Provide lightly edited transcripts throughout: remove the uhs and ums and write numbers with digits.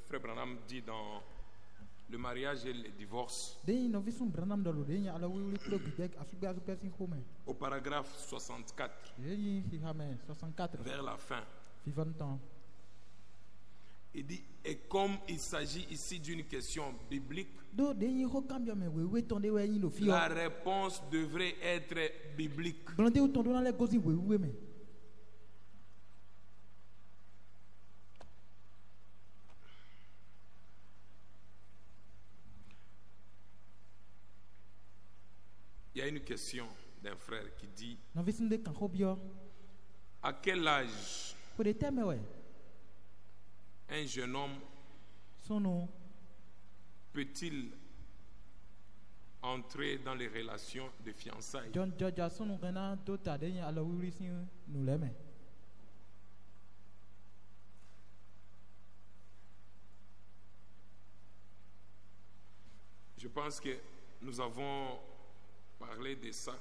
frère Branham dit dans le mariage et le divorce, au paragraphe 64, vers la fin, il dit, et comme il s'agit ici d'une question biblique, la réponse devrait être biblique. Il y a une question d'un frère qui dit, à quel âge un jeune homme peut-il entrer dans les relations de fiançailles? Je pense que nous avons parlé de ça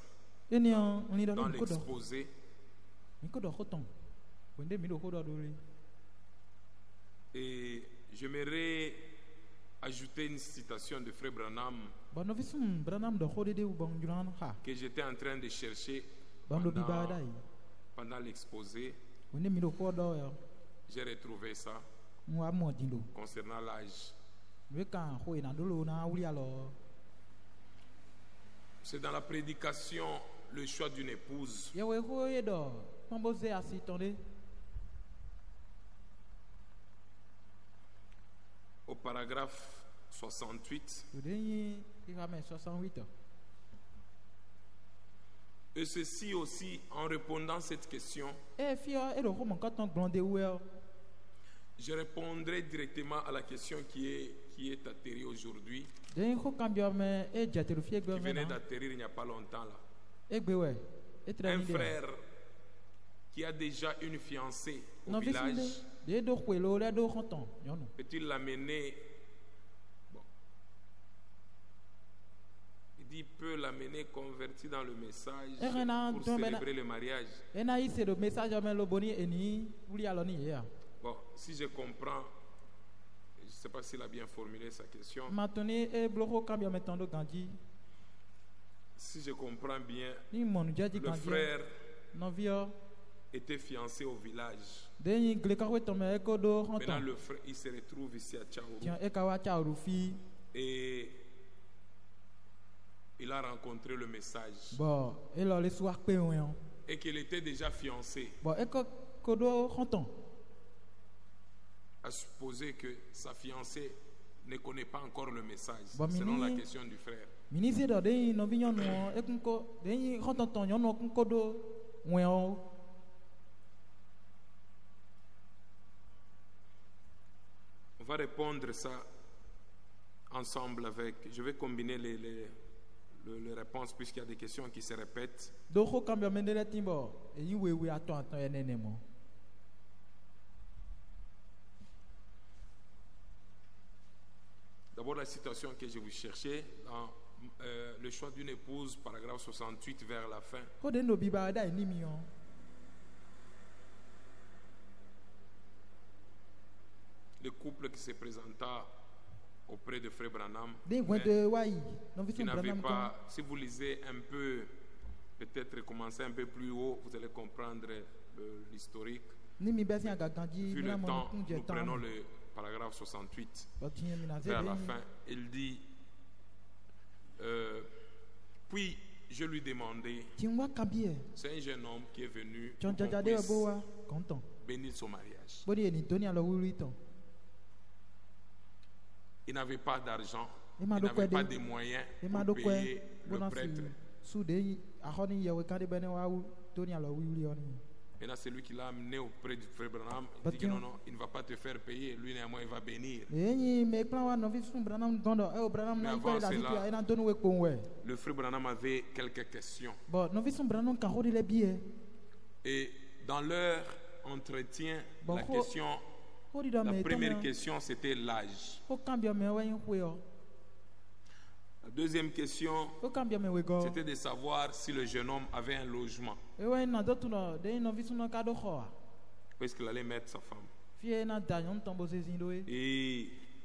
dans l'exposé. Et j'aimerais ajouter une citation de Frère Branham que j'étais en train de chercher pendant l'exposé. J'ai retrouvé ça concernant l'âge. C'est dans la prédication le choix d'une épouse. Au paragraphe 68. Et ceci aussi, en répondant à cette question, je répondrai directement à la question qui est atterrie aujourd'hui, qui venait d'atterrir il n'y a pas longtemps là. Un frère qui a déjà une fiancée au village, peut-il l'amener? Bon. Il dit peut l'amener converti dans le message pour célébrer le mariage. Bon, si je comprends, je ne sais pas s'il a bien formulé sa question. Si je comprends bien, le frère était fiancé au village. Maintenant, le frère, il se retrouve ici à Tchaourou. Et il a rencontré le message. Et qu'il était déjà fiancé. À supposer que sa fiancée ne connaît pas encore le message, selon la question du frère. On va répondre ça ensemble avec... Je vais combiner les réponses puisqu'il y a des questions qui se répètent. D'abord la citation que je vous cherchais dans le choix d'une épouse, paragraphe 68 vers la fin. Le couple qui se présenta auprès de Frère Branham, qui n'avait pas, si vous lisez un peu, peut-être commencer un peu plus haut, vous allez comprendre l'historique. Vu le temps, nous prenons le paragraphe 68 vers la fin. Il dit puis je lui demandai, c'est un jeune homme qui est venu pour qu'on puisse bénir son mariage. Il n'avait pas d'argent, il n'avait pas de moyens pour payer le prêtre. Et là, c'est lui qui l'a amené auprès du frère Branham. Il dit que non, il ne va pas te faire payer. Lui, néanmoins, il va bénir. Mais avant cela, le frère Branham avait quelques questions. Et dans leur entretien, la première question, c'était l'âge. La deuxième question, c'était de savoir si le jeune homme avait un logement. Où est-ce qu'il allait mettre sa femme? Et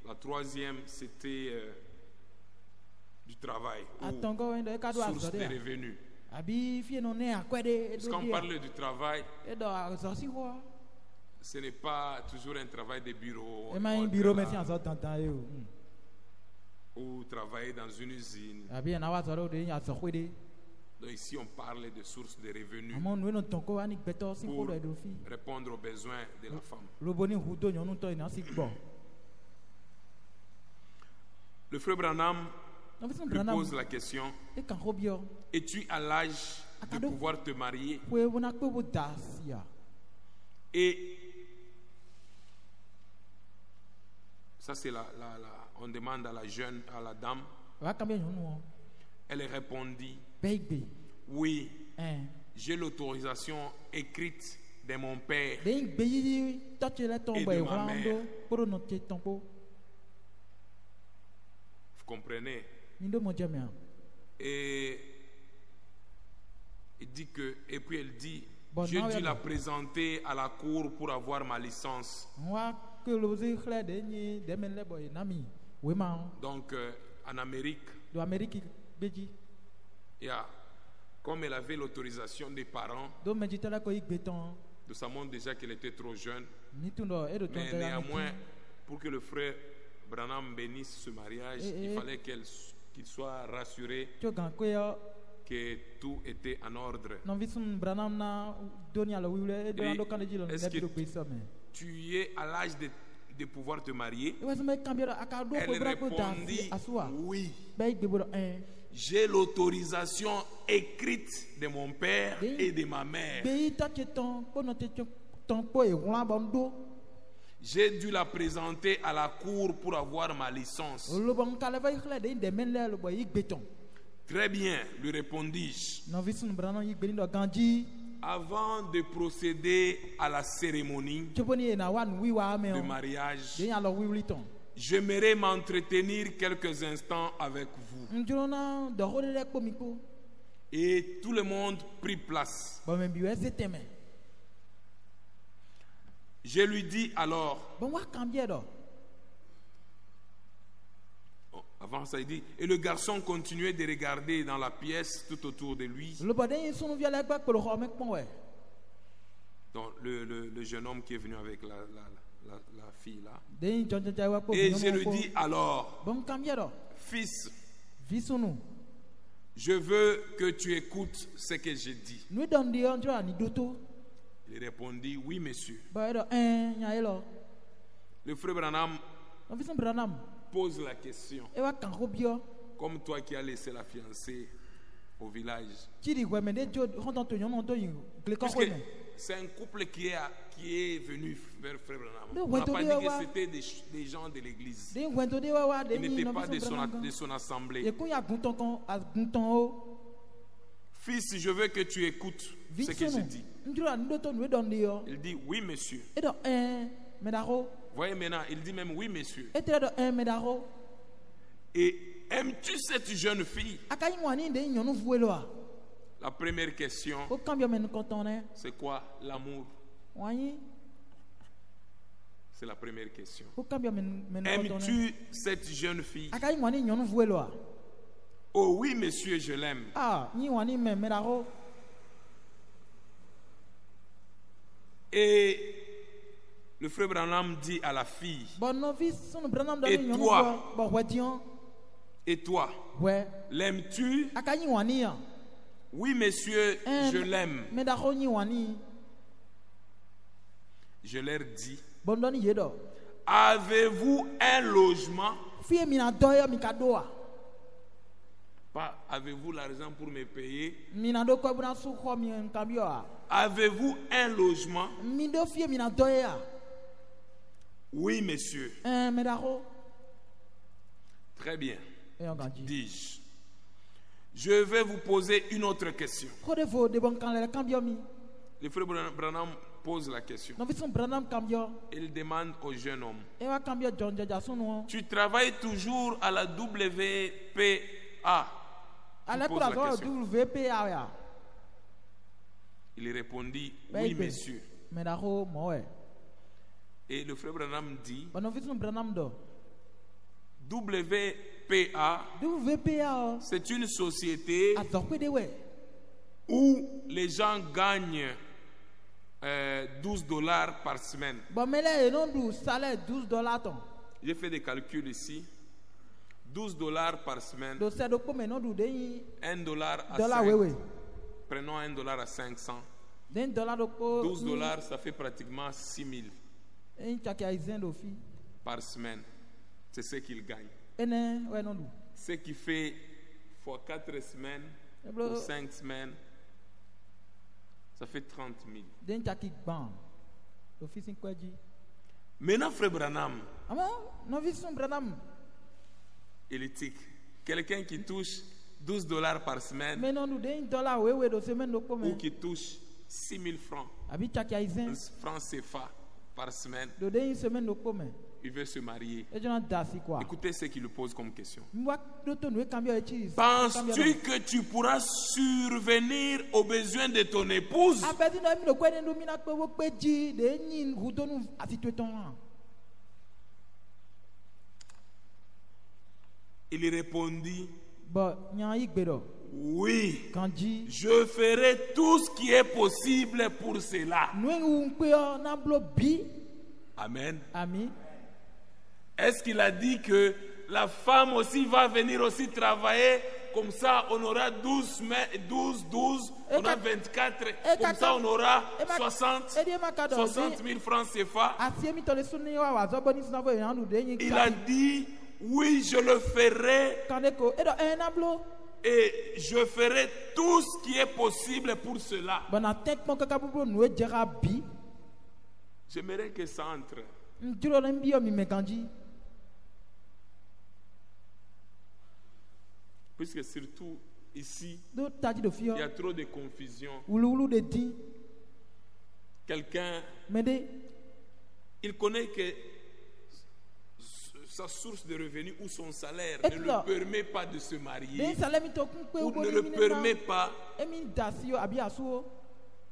la troisième, c'était du travail, source de revenus. Parce qu'on parle du travail, ce n'est pas toujours un travail de bureau ou travailler dans une usine. Donc ici on parle de sources de revenus pour répondre aux besoins de la femme. Le frère Branham lui pose la question: es-tu à l'âge de pouvoir te marier? Et ça c'est on demande à la jeune, à la dame. Elle répondit: oui, j'ai l'autorisation écrite de mon père et de ma mère. Vous comprenez? Et il dit que, et puis elle dit: j'ai dû la présenter à la cour pour avoir ma licence. Donc en Amérique, comme elle avait l'autorisation des parents, nous savons déjà qu'elle était trop jeune, mais néanmoins, pour que le frère Branham bénisse ce mariage, il fallait qu'il soit rassuré que tout était en ordre. Est-ce que tu es à l'âge de pouvoir te marier? Elle répondit: oui, j'ai l'autorisation écrite de mon père et de ma mère. J'ai dû la présenter à la cour pour avoir ma licence. Très bien, lui répondis-je. Avant de procéder à la cérémonie de mariage, j'aimerais m'entretenir quelques instants avec vous. Et tout le monde prit place. Je lui dis alors, avant ça il dit, et le garçon continuait de regarder dans la pièce tout autour de lui. Donc le jeune homme qui est venu avec la fille là. Et je lui dis alors, fils, je veux que tu écoutes ce que j'ai dit. Il répondit: oui, monsieur. Le frère Branham pose la question, comme toi qui as laissé la fiancée au village. Puisque c'est un couple qui est venu vers frère Branham. On n'a pas dit que c'était des gens de l'église. Ils n'étaient pas de son assemblée. Fils, je veux que tu écoutes ce que je dis. Il dit: oui, monsieur. Voyez maintenant, il dit même: oui, monsieur. Et aimes-tu cette jeune fille? La première question, c'est quoi l'amour? C'est la première question. Aimes-tu cette jeune fille? Oh oui, monsieur, je l'aime. Et le frère Branham dit à la fille: et toi, l'aimes-tu? Oui, monsieur, je l'aime. Je leur dis: avez-vous un logement? Pas avez-vous l'argent pour me payer? Avez-vous un logement? Oui, monsieur. Très bien, dis-je. Je vais vous poser une autre question. Le frère Branham pose la question. Il demande au jeune homme: tu travailles toujours à la WPA? Il répondit: oui, monsieur. Et le frère Branham dit WPA, c'est une société où les gens gagnent $12 par semaine. J'ai fait des calculs ici. $12 par semaine. $1 à 5. Prenons $1 à 500. $12, ça fait pratiquement 6 000 par semaine. C'est ce qu'il gagne. Ce qui fait fois 4 semaines ou 5 semaines, ça fait 30 000. Maintenant, frère Branham, éthique, quelqu'un qui touche $12 par semaine ou qui touche 6 000 francs CFA par semaine, il veut se marier. Écoutez ce qu'il lui pose comme question. Penses-tu que tu pourras survenir aux besoins de ton épouse? Il répondit, oui, je ferai tout ce qui est possible pour cela. Amen. Est-ce qu'il a dit que la femme aussi va venir aussi travailler? Comme ça, on aura 12, on a 24, comme ça, on aura 60 000 francs CFA. Il a dit, oui, je le ferai. Et je ferai tout ce qui est possible pour cela. J'aimerais que ça entre. Puisque surtout ici, il y a trop de confusion. Quelqu'un, il connaît que sa source de revenus ou son salaire ne lui permet pas de se marier ou ne le permet pas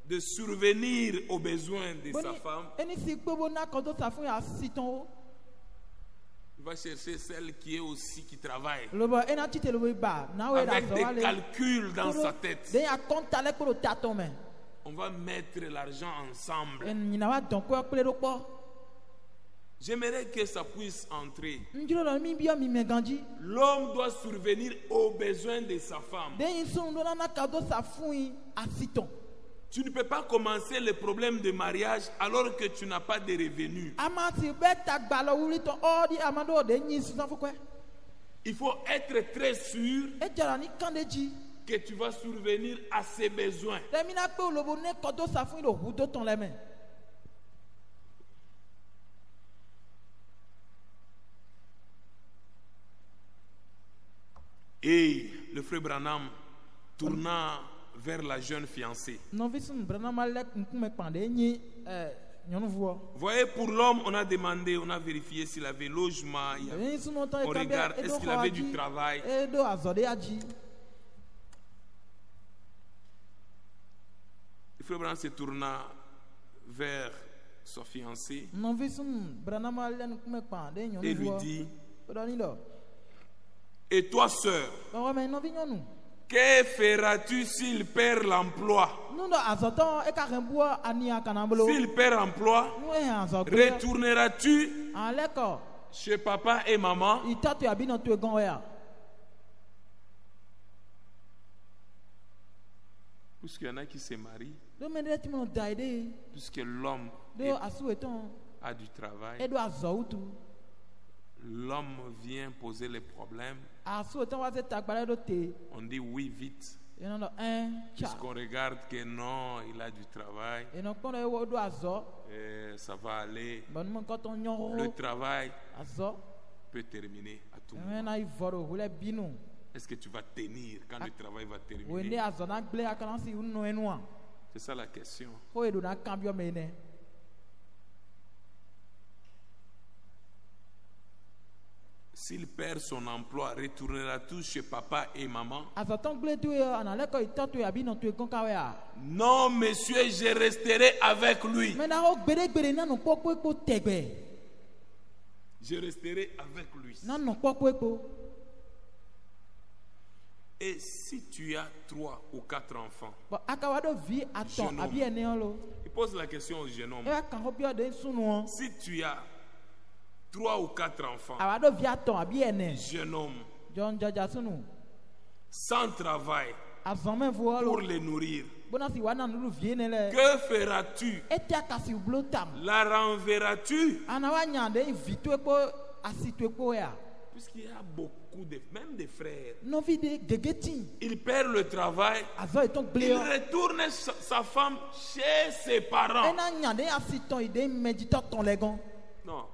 de survenir aux besoins de sa femme. Il va chercher celle qui est aussi qui travaille avec des calculs dans sa tête. On va mettre l'argent ensemble. J'aimerais que ça puisse entrer. L'homme doit survenir aux besoins de sa femme. Tu ne peux pas commencer le problème de mariage alors que tu n'as pas de revenus. Il faut être très sûr que tu vas survenir à ses besoins. Et le frère Branham tourna vers la jeune fiancée. Voyez, pour l'homme, on a demandé, on a vérifié s'il avait logement. On regarde, est-ce qu'il avait du travail. Le frère Branham se tourna vers sa fiancée et lui dit, et toi, sœur, que feras-tu s'il perd l'emploi? S'il perd l'emploi, retourneras-tu chez papa et maman? Puisqu'il y en a qui se marient, puisque l'homme a du travail, l'homme vient poser les problèmes. On dit oui vite. Puisqu'on regarde que non, il a du travail. Et ça va aller. Le travail peut terminer à tout moment. Est-ce que tu vas tenir quand le travail va terminer? C'est ça la question. s'il perd son emploi, retournera-t-il chez papa et maman? Non, monsieur, je resterai avec lui. Je resterai avec lui. Et si tu as 3 ou 4 enfants, jeune homme, il pose la question au jeune homme. Si tu as 3 ou 4 enfants, jeune homme, sans travail, pour les nourrir, que feras-tu? La renverras-tu? Puisqu'il y a beaucoup même des frères, il perd le travail, il retourne sa femme chez ses parents. Non,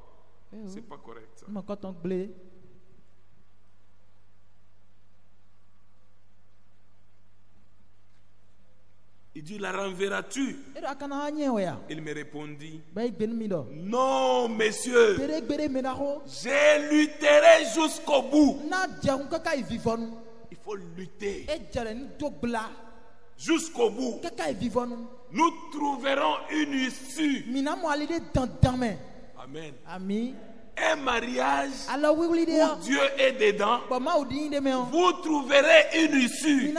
c'est pas correct ça. Il dit, la renverras-tu? Il me répondit, non, monsieur, je lutterai jusqu'au bout. Il faut lutter jusqu'au bout. Nous trouverons une issue. Amen. Un mariage où Dieu est dedans, vous trouverez une issue.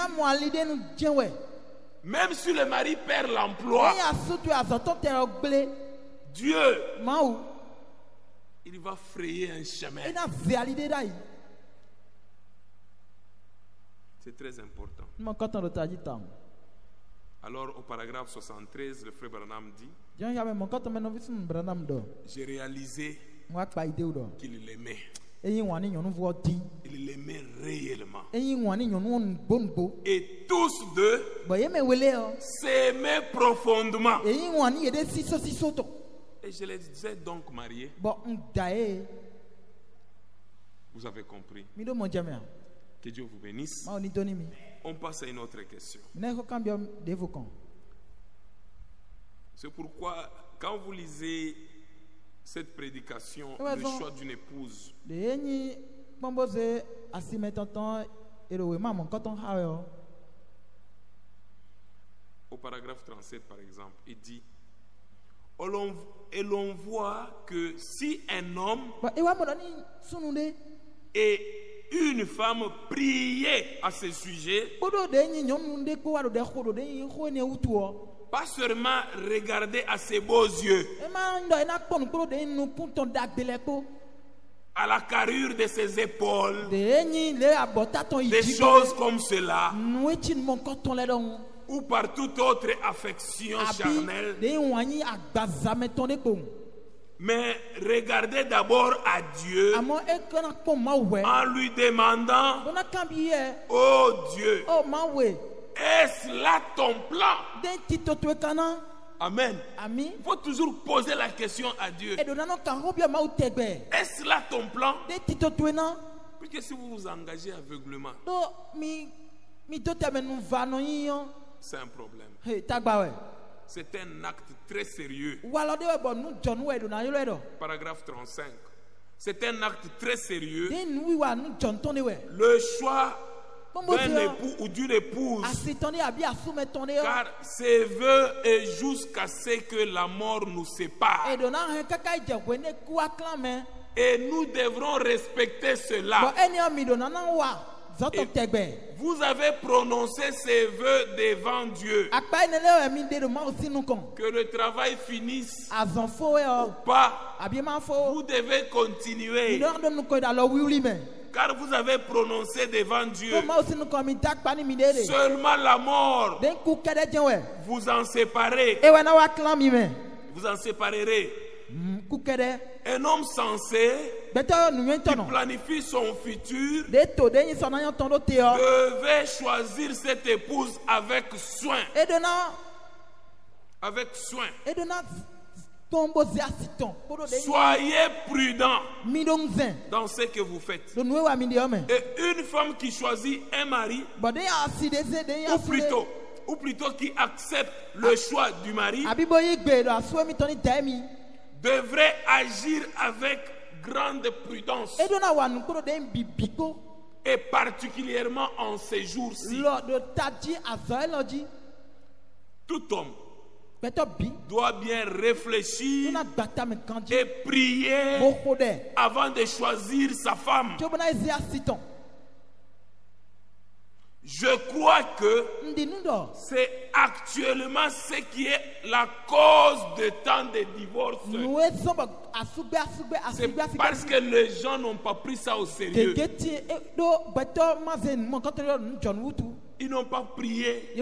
Même si le mari perd l'emploi, Dieu, il va frayer un chemin. C'est très important. Alors au paragraphe 73, le frère Branham dit, j'ai réalisé qu'il l'aimait. Il l'aimait réellement. Et tous deux s'aimaient profondément. Et je les disais donc mariés. Vous avez compris. Que Dieu vous bénisse. On passe à une autre question. C'est pourquoi quand vous lisez cette prédication, le choix d'une épouse, au paragraphe 37 par exemple, il dit, et l'on voit que si un homme et une femme priaient à ce sujet, pas seulement regarder à ses beaux yeux, à la carrure de ses épaules, des choses comme cela, ou par toute autre affection charnelle, mais regardez d'abord à Dieu en lui demandant, oh Dieu, est-ce là ton plan? Amen. Il faut toujours poser la question à Dieu. Est-ce là ton plan? Puisque si vous vous engagez aveuglement, c'est un problème. C'est un acte très sérieux. Paragraphe 35. C'est un acte très sérieux. Le choix d'un époux ou d'une épouse, car ses vœux est jusqu'à ce que la mort nous sépare. Et nous devrons respecter cela. Et vous avez prononcé ces vœux devant Dieu. Que le travail finisse ou pas, vous devez continuer. Car vous avez prononcé devant Dieu. Seulement la mort vous en séparez. Vous en séparerez. Un homme sensé qui planifie son futur devait choisir cette épouse avec soin. Avec soin. Soyez prudent dans ce que vous faites. Et une femme qui choisit un mari, ou plutôt qui accepte le choix du mari, devrait agir avec grande prudence. Et particulièrement en ces jours-ci. Tout homme doit bien réfléchir et prier avant de choisir sa femme. Je crois que c'est actuellement ce qui est la cause de tant de divorces. C'est parce que les gens n'ont pas pris ça au sérieux. Ils n'ont pas prié.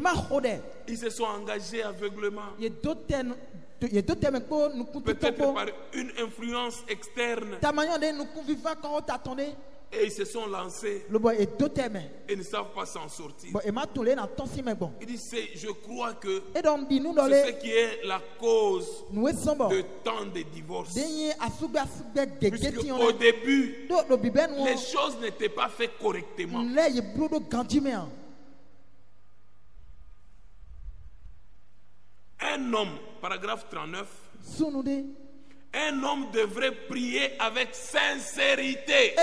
Ils se sont engagés aveuglement. Peut-être par une influence externe. Et ils se sont lancés. Et ne savent pas s'en sortir. Il dit, je crois que c'est ce qui est la cause de tant de divorces. Puisque au début, les choses n'étaient pas faites correctement. Un homme, paragraphe 39, un homme devrait prier avec sincérité.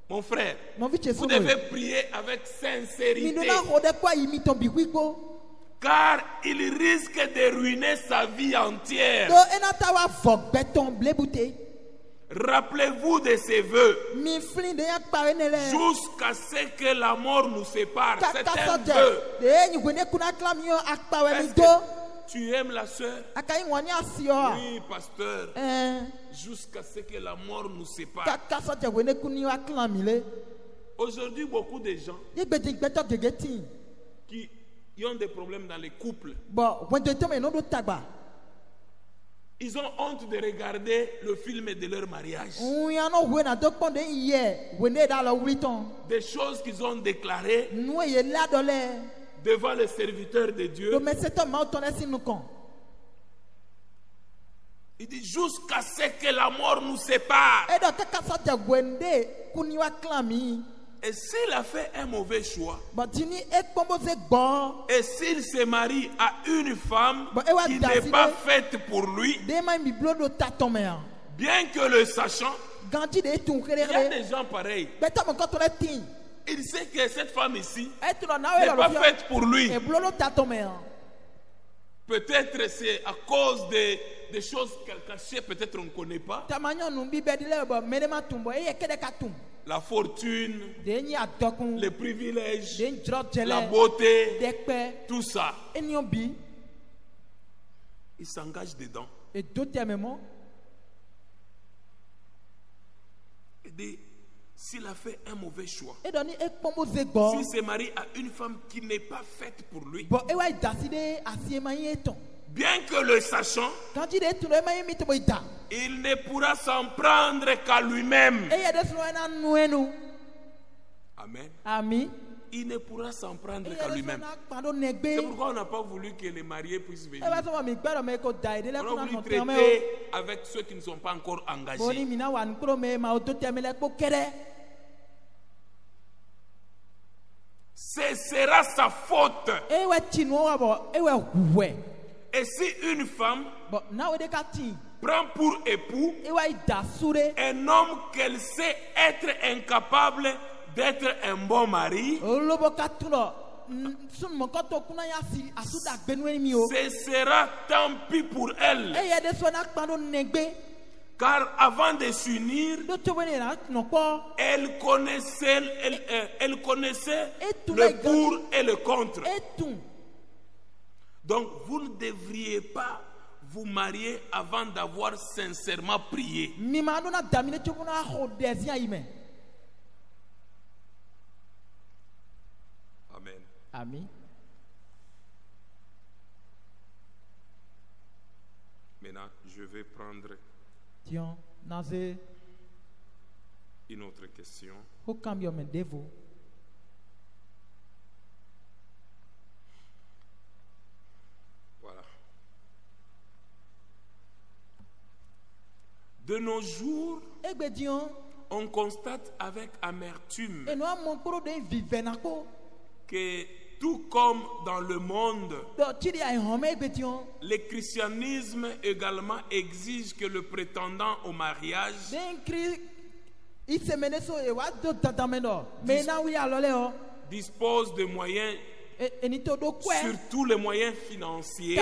Mon frère, vous devez prier avec sincérité. Car il risque de ruiner sa vie entière. Rappelez-vous de ses vœux jusqu'à ce que la mort nous sépare. C'est un vœu. Est-ce que tu aimes la sœur? Oui, pasteur. Jusqu'à ce que la mort nous sépare. Aujourd'hui, beaucoup de gens qui ont des problèmes dans les couples, ils ont honte de regarder le film de leur mariage. Des choses qu'ils ont déclarées devant les serviteurs de Dieu. Il dit jusqu'à ce que la mort nous sépare. Et s'il a fait un mauvais choix, et s'il se marie à une femme qui n'est pas faite pour lui, bien que le sachant, il y a des gens pareils. Il sait que cette femme ici n'est pas faite pour lui. Peut-être c'est à cause des choses qu'elle cachait, peut-être on ne connaît pas. La fortune, les privilèges, la beauté, tout ça. Il s'engage dedans. Il dit, s'il a fait un mauvais choix, s'il se marie à une femme qui n'est pas faite pour lui, bien que le sachant, il ne pourra s'en prendre qu'à lui-même. Amen. Amen. Il ne pourra s'en prendre qu'à lui-même. C'est pourquoi on n'a pas voulu que les mariés puissent venir. On a voulu traiter avec ceux qui ne sont pas encore engagés. Ce sera sa faute. Et si une femme prend pour époux un homme qu'elle sait être incapable d'être un bon mari, ce sera tant pis pour elle. Car avant de s'unir, elle connaissait le pour et le contre. Donc vous ne devriez pas vous marier avant d'avoir sincèrement prié. Amen. Amen. Maintenant, je vais prendre une autre question. Voilà. De nos jours, on constate avec amertume que tout comme dans le monde, le christianisme également exige que le prétendant au mariage dispose de moyens, surtout les moyens financiers,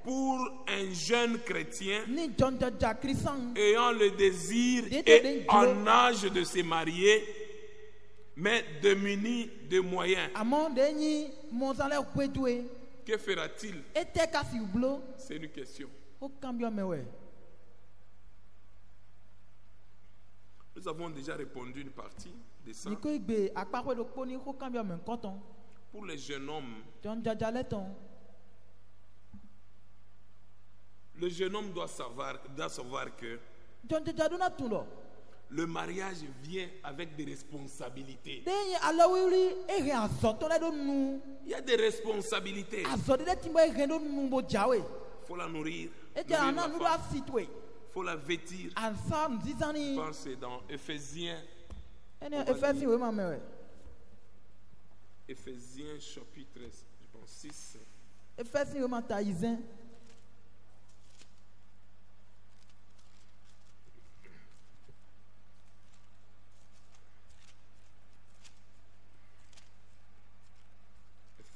pour un jeune chrétien ayant le désir et en âge de se marier, mais démuni de moyens. Que fera-t-il? C'est une question. Nous avons déjà répondu une partie de ça. Pour les jeunes hommes, le jeune homme doit savoir que le mariage vient avec des responsabilités. Il y a des responsabilités. Il faut la nourrir. Il faut la vêtir. Je pense que c'est dans Éphésiens. Éphésiens chapitre 6.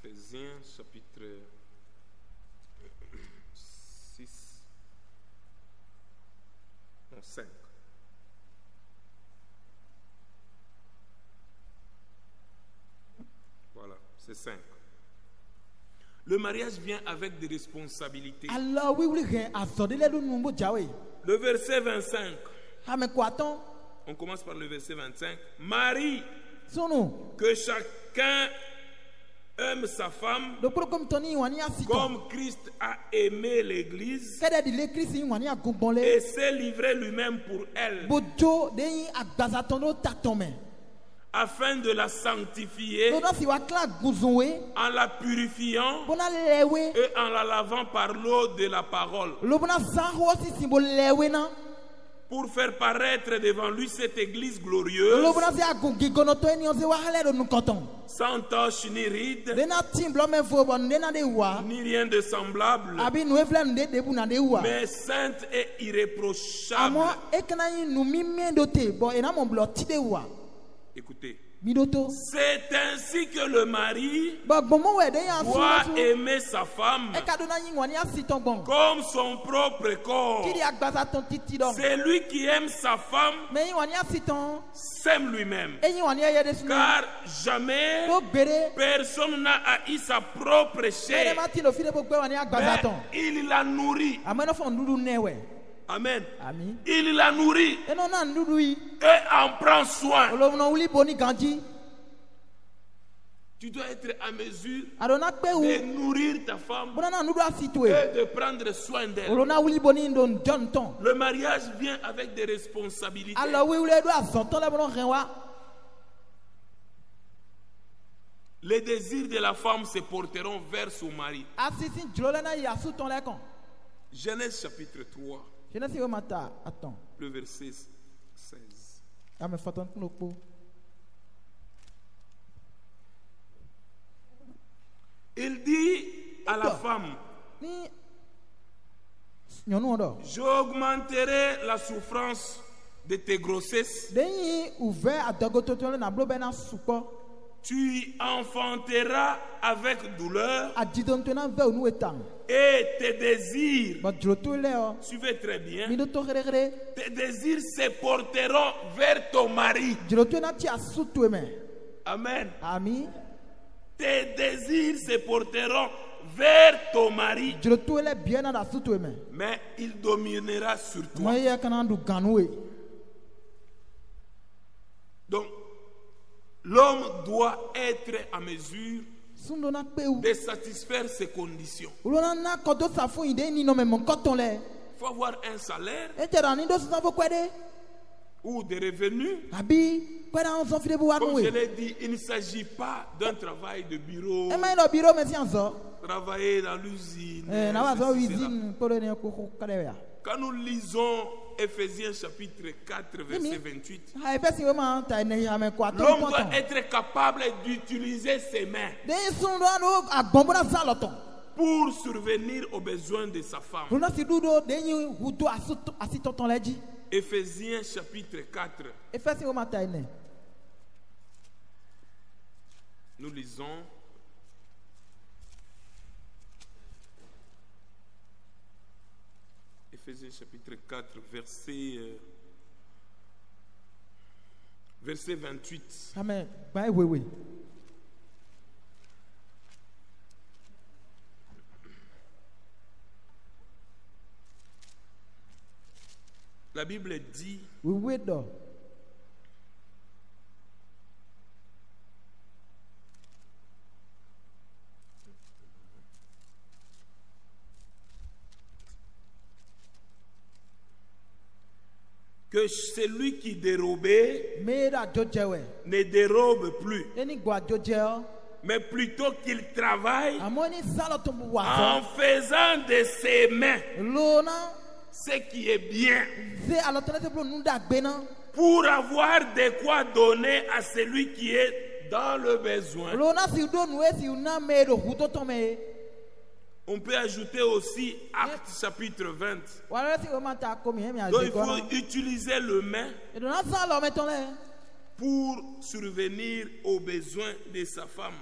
Éphésiens chapitre 6, non 5. Voilà, c'est 5. Le mariage vient avec des responsabilités. Le verset 25. On commence par le verset 25. Marie, que chacun aime sa femme comme Christ a aimé l'Église et s'est livré lui-même pour elle, afin de la sanctifier en la purifiant et en la lavant par l'eau de la parole, pour faire paraître devant lui cette église glorieuse, sans tache ni ride, ni rien de semblable, mais sainte et irréprochable. Écoutez, c'est ainsi que le mari doit aimer sa femme comme son propre corps. C'est lui qui aime sa femme, s'aime lui-même. Car jamais personne n'a haï sa propre chair, mais il la nourrit. Amen. Il la nourrit et en prend soin. Tu dois être à mesure de nourrir ta femme et de prendre soin d'elle. Le mariage vient avec des responsabilités. Les désirs de la femme se porteront vers son mari. Genèse chapitre 3. Le verset 16. Il dit à la femme, j'augmenterai la souffrance de tes grossesses. Tu enfanteras avec douleur et tes désirs, suivez très bien, tes désirs se porteront vers ton mari. Amen. Tes désirs se porteront vers ton mari, mais il dominera sur toi. Donc, l'homme doit être à mesure de satisfaire ses conditions. Il faut avoir un salaire ou des revenus. Comme je l'ai dit, il ne s'agit pas d'un travail de bureau, travailler dans l'usine. Quand nous lisons Éphésiens chapitre 4, verset 28. L'homme doit être capable d'utiliser ses mains pour survenir aux besoins de sa femme. Éphésiens chapitre 4. Nous lisons Éphésiens chapitre 4, verset 28. Amen. La Bible dit que celui qui dérobait ne dérobe plus, mais plutôt qu'il travaille en faisant de ses mains ce qui est bien, pour avoir de quoi donner à celui qui est dans le besoin. On peut ajouter aussi Actes chapitre 20. Donc il faut utiliser le main pour survenir aux besoins de sa femme.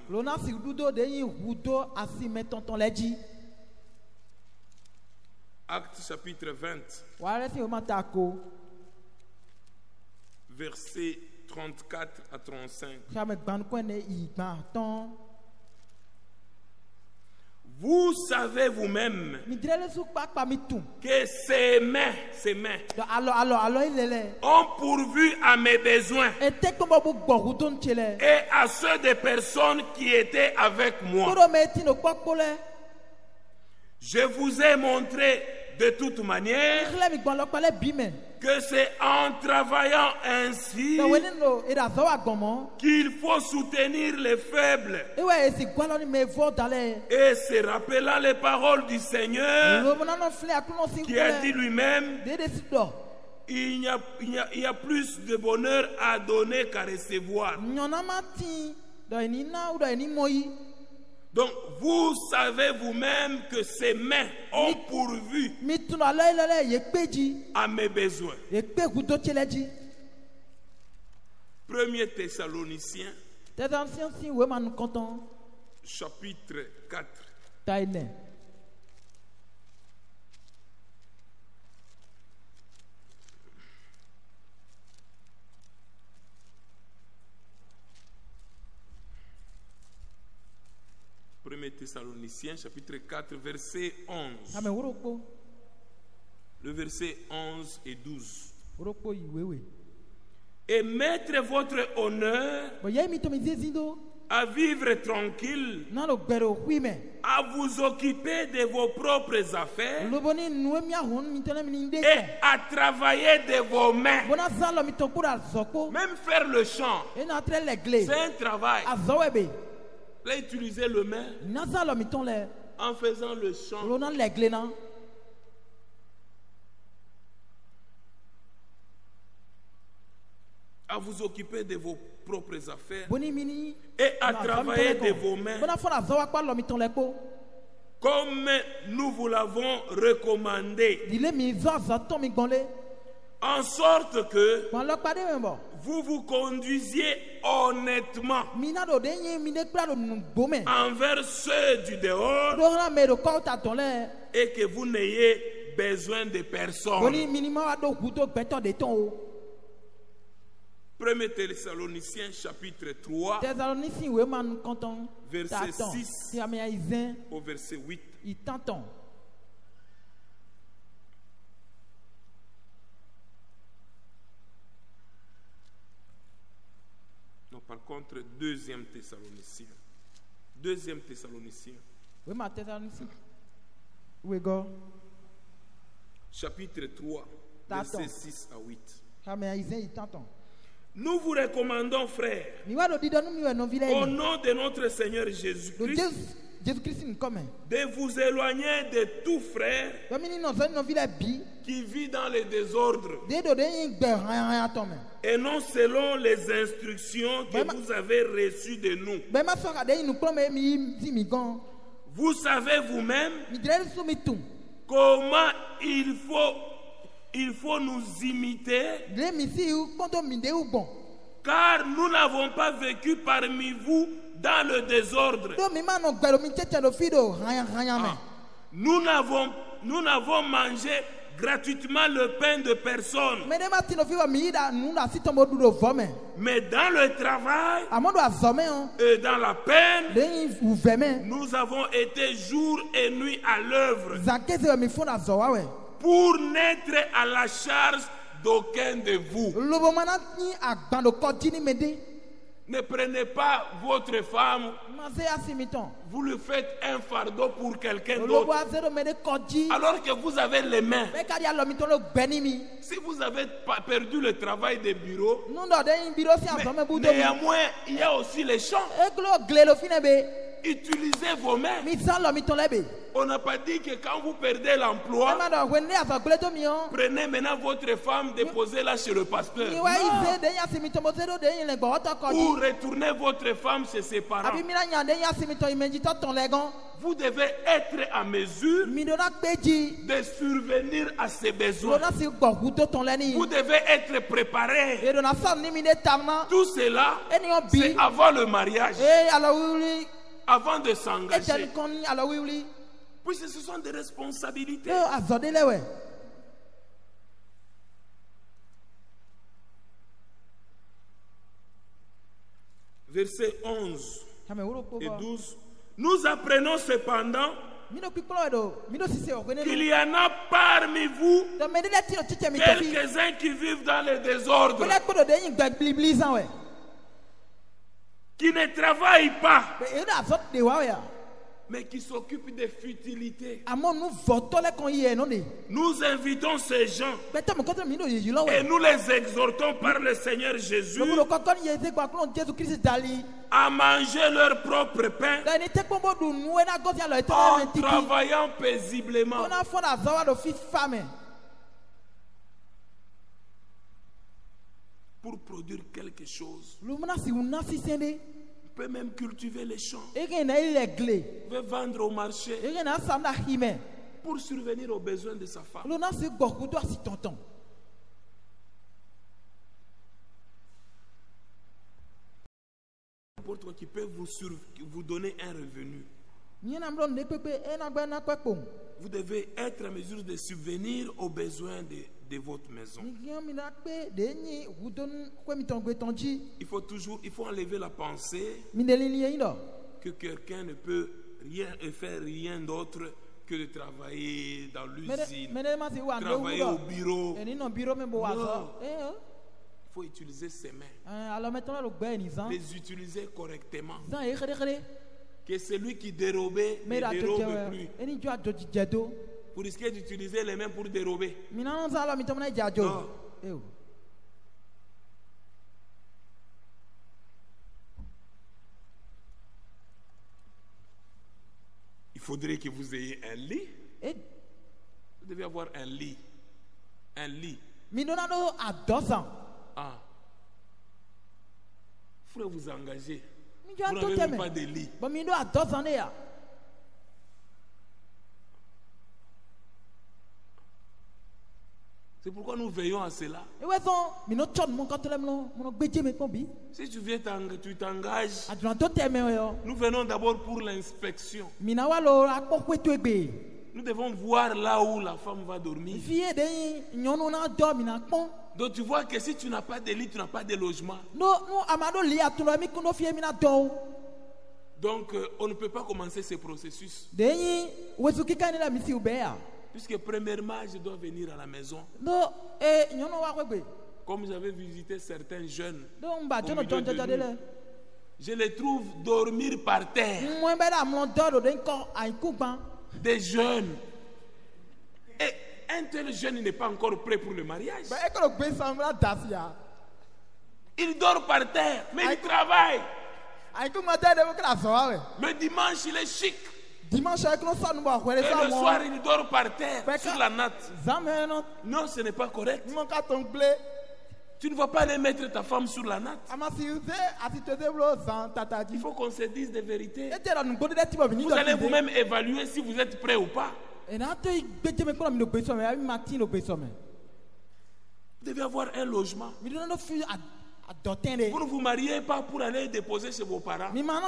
Actes chapitre 20. Versets 34 à 35. Vous savez vous-même que ces mains ont pourvu à mes besoins et à ceux des personnes qui étaient avec moi. Je vous ai montré de toute manière que c'est en travaillant ainsi qu'il faut soutenir les faibles et se rappelant les paroles du Seigneur qui a dit lui-même: il y a plus de bonheur à donner qu'à recevoir. Donc vous savez vous-même que ces mains ont pourvu à mes besoins. 1 Thessaloniciens chapitre 4. Thessaloniciens chapitre 4 verset 11. Le verset 11 et 12. Et mettre votre honneur à vivre tranquille, à vous occuper de vos propres affaires et à travailler de vos mains. Même faire le champ, c'est un travail. Là, utiliser le main en faisant le chant. À vous occuper de vos propres affaires et à travailler de vos mains, comme nous vous l'avons recommandé, en sorte que vous vous conduisiez honnêtement envers ceux du dehors et que vous n'ayez besoin de personne. 1 Thessaloniciens chapitre 3 verset 6 au verset 8. Non, par contre, 2 Thessaloniciens. 2 Thessaloniciens. Chapitre 3 verset 6 à 8. Nous vous recommandons, frères, au nom de notre Seigneur Jésus-Christ, de vous éloigner de tout frère qui vit dans le désordre et non selon les instructions que vous avez reçues de nous. Vous savez vous-même comment il faut nous imiter, car nous n'avons pas vécu parmi vous dans le désordre. Nous n'avons mangé gratuitement le pain de personne. Mais dans le travail et dans la peine, nous avons été jour et nuit à l'œuvre pour n'être à la charge d'aucun de vous. Ne prenez pas votre femme, vous lui faites un fardeau pour quelqu'un d'autre, alors que vous avez les mains. Si vous avez perdu le travail de bureau, néanmoins, il y a aussi les champs. Utilisez vos mains. On n'a pas dit que quand vous perdez l'emploi, prenez maintenant votre femme, déposez-la chez le pasteur. Ou retournez votre femme chez ses parents. Vous devez être à mesure de survenir à ses besoins. Vous devez être préparé. Tout cela, c'est avant le mariage. Avant de s'engager. Puisque ce sont des responsabilités. Versets 11 et 12. Nous apprenons cependant qu'il y en a parmi vous quelques-uns qui vivent dans le désordre, qui ne travaillent pas, mais qui s'occupent des futilités. Nous invitons ces gens et nous les exhortons par le Seigneur Jésus à manger leur propre pain en travaillant paisiblement. Pour produire quelque chose. On peut même cultiver les champs. On peut vendre au marché pour survenir aux besoins de sa femme. N'importe quoi qui peut vous donner un revenu. Vous devez être en mesure de subvenir aux besoins de votre maison. Il faut enlever la pensée que quelqu'un ne peut rien faire rien d'autre que de travailler dans l'usine, travailler au bureau. Non. Il faut utiliser ses mains, les utiliser correctement. Que celui qui dérobait ne dérobe plus. Vous risquez d'utiliser les mains pour dérober. Non. Il faudrait que vous ayez un lit. Vous devez avoir un lit. Un lit. Ah. Il faudrait vous engager. Vous n'avez même pas de lit. C'est pourquoi nous veillons à cela. Si tu viens, tu t'engages. Nous venons d'abord pour l'inspection. Nous devons voir là où la femme va dormir. Donc tu vois que si tu n'as pas de lit, tu n'as pas de logement. Donc on ne peut pas commencer ce processus. Puisque premièrement, je dois venir à la maison. Comme j'avais visité certains jeunes, je les trouve dormir par terre. Des jeunes. Et un tel jeune n'est pas encore prêt pour le mariage. Il dort par terre, mais il travaille. Le dimanche, il est chic. Dimanche, et le soir, il dort par terre, sur la natte. Non, ce n'est pas correct. Tu ne vas pas aller mettre ta femme sur la natte. Il faut qu'on se dise des vérités. Vous allez vous-même évaluer si vous êtes prêt ou pas. Vous devez avoir un logement. Vous ne vous mariez pas pour aller déposer chez vos parents. Non.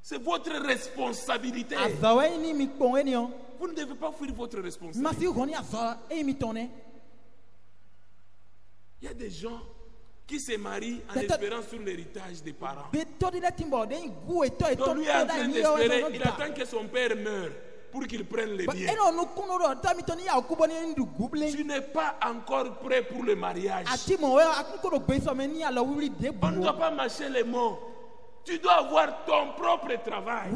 C'est votre responsabilité. Vous ne devez pas fuir votre responsabilité. Il y a des gens qui se marient en espérant sur l'héritage des parents. Donc lui est en train d'espérer, il attend que son père meure pour qu'il prenne les biens. Tu n'es pas encore prêt pour le mariage. On ne doit pas mâcher les mots. Tu dois avoir ton propre travail.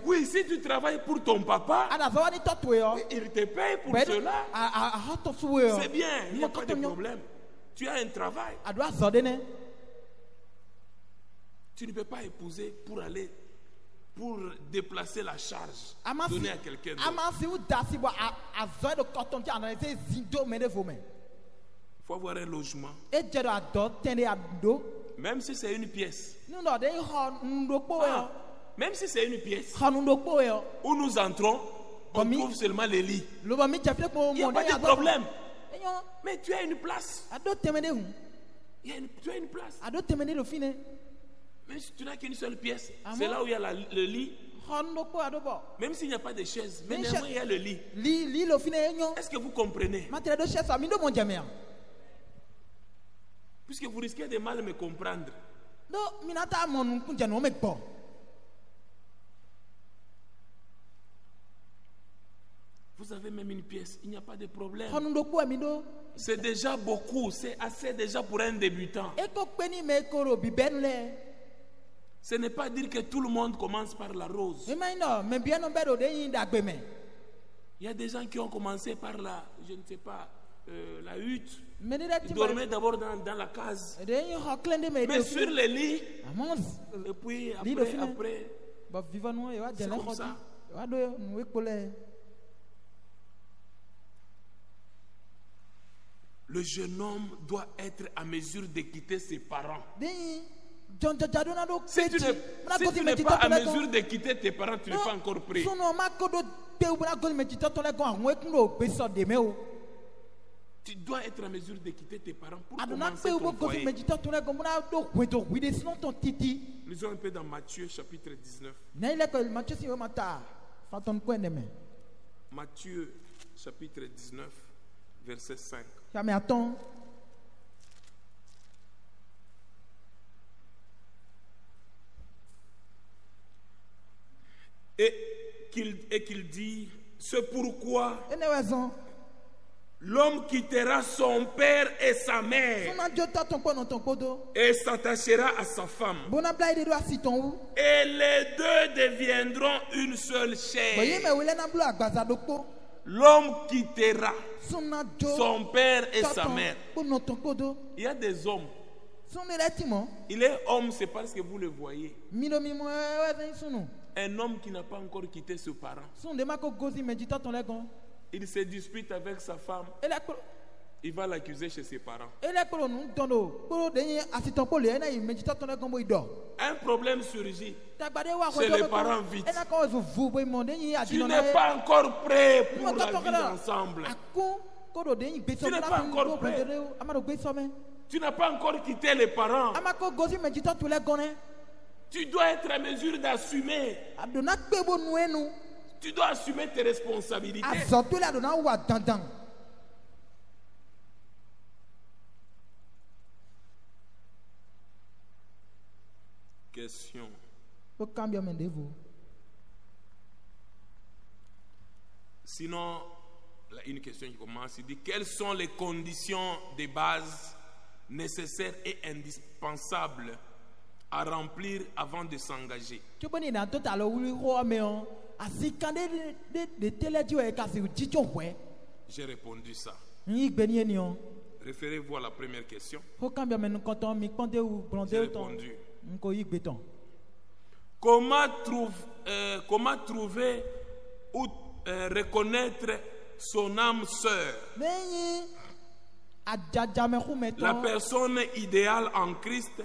Oui, si tu travailles pour ton papa, il te paye pour cela. C'est bien, il n'y a pas de problème. Tu as un travail. Tu ne peux pas épouser pour déplacer la charge, donner à quelqu'un d'autre. Il faut avoir un logement. Même si c'est une pièce. Même si c'est une pièce où nous entrons, on trouve seulement les lits. Il n'y a pas de problème. Mais tu as une place. Tu as une place. Même si tu n'as qu'une seule pièce, c'est là où il y a le lit. Même s'il n'y a pas de chaise, mais néanmoins il y a le lit. Est-ce que vous comprenez? Puisque vous risquez de mal me comprendre. Vous avez même une pièce, il n'y a pas de problème. C'est déjà beaucoup, c'est assez déjà pour un débutant. Ce n'est pas dire que tout le monde commence par la rose. Il y a des gens qui ont commencé par la, je ne sais pas, la hutte. Ils dormaient d'abord dans la case. Mais sur les lits. Et puis après c'est comme ça. Le jeune homme doit être à mesure de quitter ses parents. Si tu n'es pas à mesure de quitter tes parents, tu n'es pas encore prêt. Tu dois être à mesure de quitter tes parents pour commencer ton foyer. Lisons un peu dans Matthieu chapitre 19. Matthieu chapitre 19, verset 5. Et qu'il dit, c'est pourquoi l'homme quittera son père et sa mère et s'attachera à sa femme. Et les deux deviendront une seule chair. L'homme quittera son père et sa mère. Il y a des hommes. Il est homme, c'est parce que vous le voyez. Un homme qui n'a pas encore quitté ses parents. Il se dispute avec sa femme. Il va l'accuser chez ses parents. Un problème surgit chez les parents vite. Tu n'es pas encore prêt pour la vie ensemble. Tu n'es pas encore prêt. Tu n'as pas encore quitté les parents. Tu dois être à mesure d'assumer. Tu dois assumer tes responsabilités. Question. Sinon, une question qui commence, il dit, quelles sont les conditions de base nécessaires et indispensables à remplir avant de s'engager? J'ai répondu ça. Référez-vous à la première question. J'ai répondu. Comment trouver ou reconnaître son âme sœur? La personne idéale en Christ?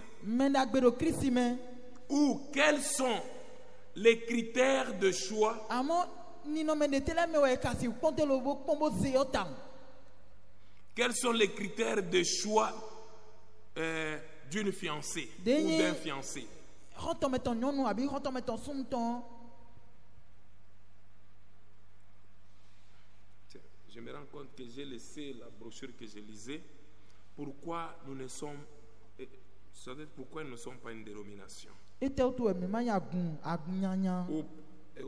Ou quels sont les critères de choix? Quels sont les critères de choix d'une fiancée ou d'un fiancé? Je me rends compte que j'ai laissé la brochure que je lisais. Pourquoi nous ne sommes pas une dénomination?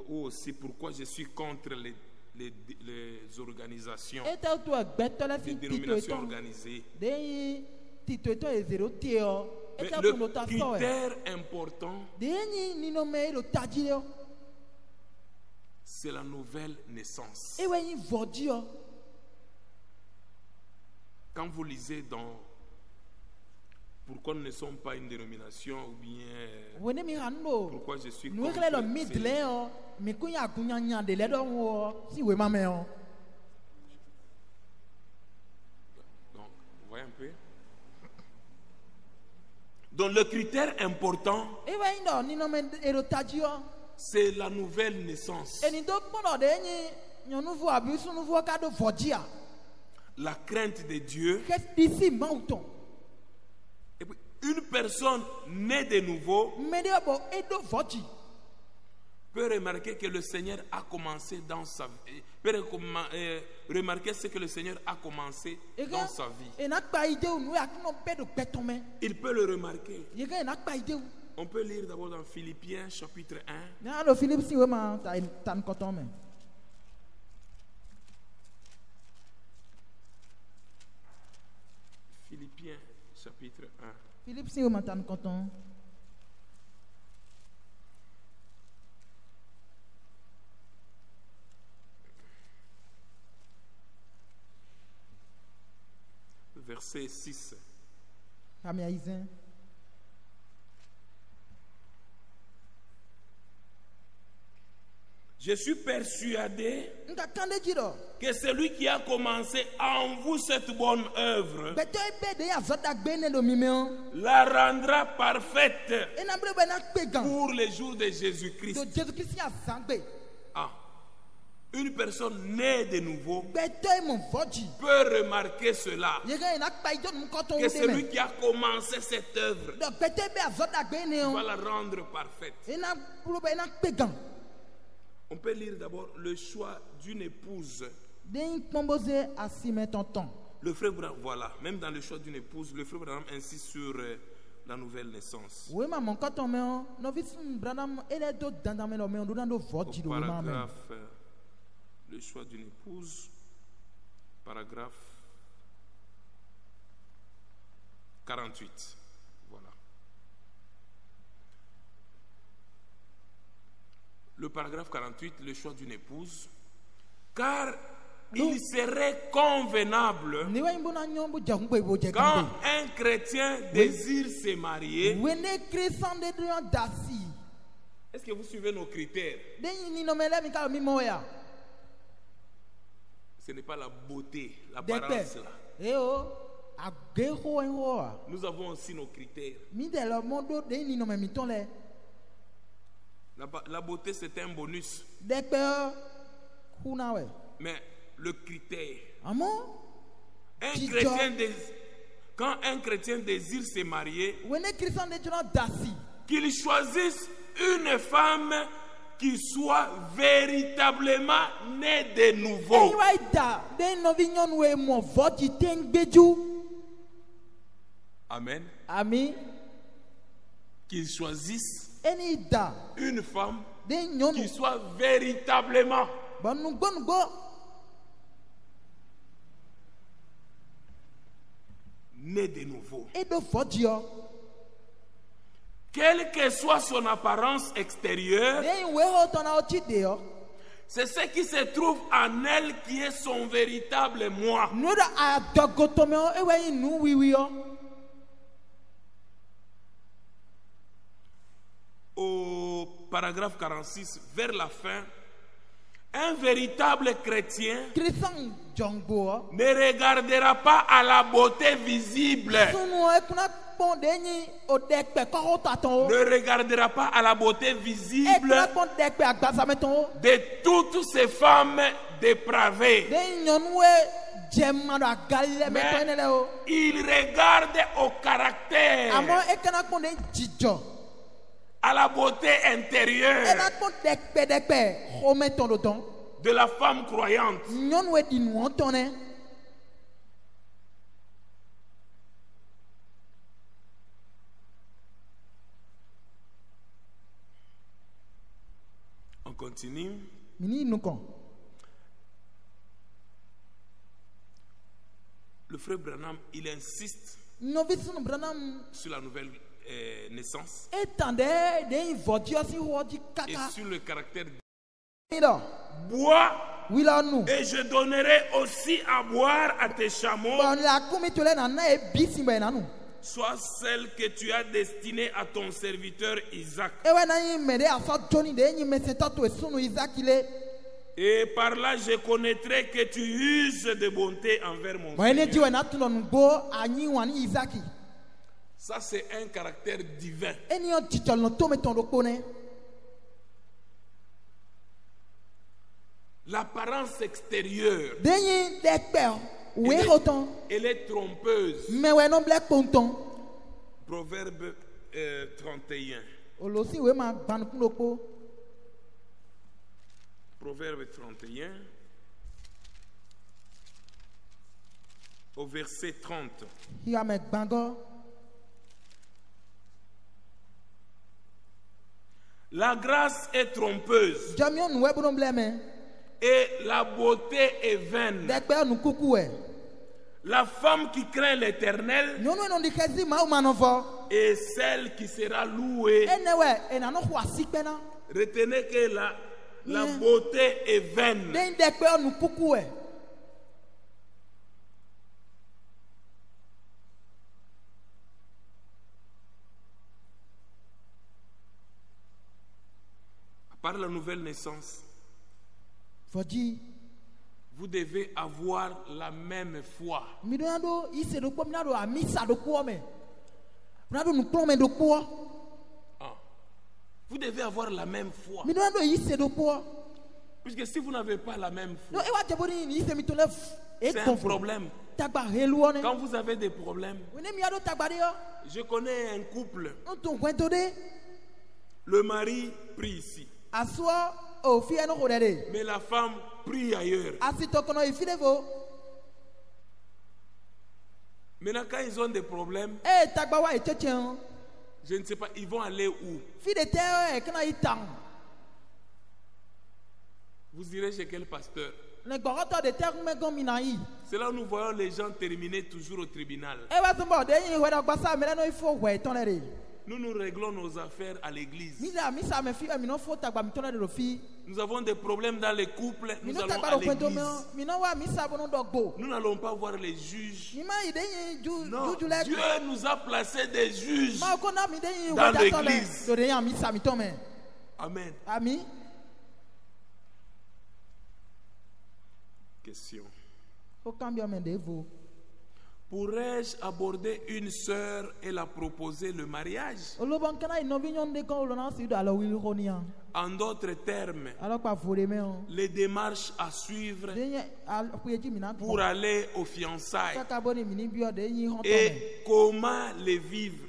Ou aussi pourquoi je suis contre les organisations, les dénominations organisées. Mais le critère important, c'est la nouvelle naissance. Quand vous lisez dans pourquoi nous ne sommes pas une dénomination ou bien pourquoi je suis contre, donc, voyez un peu. Donc le critère important, c'est la nouvelle naissance. La crainte de Dieu. Et puis, une personne née de nouveau peut remarquer que le Seigneur a commencé dans sa vie. Peut remarquer ce que le Seigneur a commencé dans sa vie. Il peut le remarquer. On peut lire d'abord dans Philippiens chapitre 1. Philippiens chapitre 1. Verset 6. Je suis persuadé que celui qui a commencé en vous cette bonne œuvre la rendra parfaite pour les jours de Jésus-Christ. Ah. Une personne née de nouveau peut remarquer cela, que celui qui a commencé cette œuvre va la rendre parfaite. On peut lire d'abord le choix d'une épouse. Le frère Branham, voilà, même dans le choix d'une épouse, le frère Branham insiste sur la nouvelle naissance. Au paragraphe, le choix d'une épouse, paragraphe 48. Voilà. Le paragraphe 48, le choix d'une épouse. Car il serait convenable quand un chrétien désire se marier. Est-ce que vous suivez nos critères? Ce n'est pas la beauté, l'apparence là. Nous avons aussi nos critères. La beauté, c'est un bonus. Mais le critère, quand un chrétien désire se marier, qu'il choisisse une femme qui soit véritablement née de nouveau. Amen. Amen. Qu'il choisisse une femme qui soit véritablement née de nouveau. Quelle que soit son apparence extérieure, c'est ce qui se trouve en elle qui est son véritable moi. au paragraphe 46, vers la fin, un véritable chrétien ne regardera pas à la beauté visible. Ne regardera pas à la beauté visible de toutes ces femmes dépravées. Mais il regarde au caractère, à la beauté intérieure de la femme croyante. On continue. Le frère Branham, il insiste sur la nouvelle naissance et sur le caractère. Bois et je donnerai aussi à boire à tes chameaux, soit celle que tu as destinée à ton serviteur Isaac. Et par là je connaîtrai que tu uses de bonté envers mon Seigneur. Ça c'est un caractère divin. L'apparence extérieure, elle est trompeuse. Proverbe 31. Proverbe 31, au verset 30. La grâce est trompeuse et la beauté est vaine. La femme qui craint l'Éternel est celle qui sera louée. Retenez que la beauté est vaine. Par la nouvelle naissance, vous devez avoir la même foi. Vous devez avoir la même foi. Puisque si vous n'avez pas la même foi, c'est un problème. Quand vous avez des problèmes, je connais un couple. Le mari prie ici, mais la femme prie ailleurs. Maintenant, quand ils ont des problèmes, je ne sais pas, ils vont aller où? Vous irez chez quel pasteur? C'est là où nous voyons les gens terminer toujours au tribunal. Nous réglons nos affaires à l'église. Nous avons des problèmes dans les couples, nous allons à l'église. Nous n'allons pas voir les juges. Non, Dieu nous a placé des juges dans l'église. Amen. Question. Pourrais-je aborder une sœur et la proposer le mariage? En d'autres termes, les démarches à suivre pour aller aux fiançailles et comment les vivre.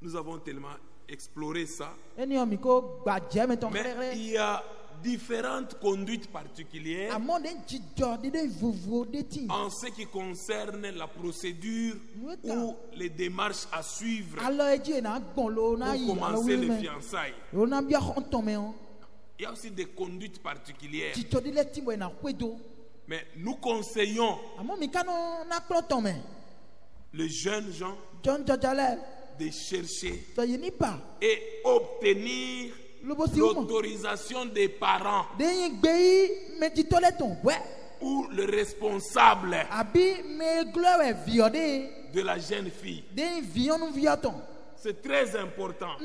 Nous avons tellement exploré ça. Mais il y a différentes conduites particulières en ce qui concerne la procédure ou les démarches à suivre pour commencer les fiançailles. Il y a aussi des conduites particulières. Mais nous conseillons les jeunes gens de chercher et obtenir l'autorisation des parents ou le responsable de la jeune fille. C'est très important.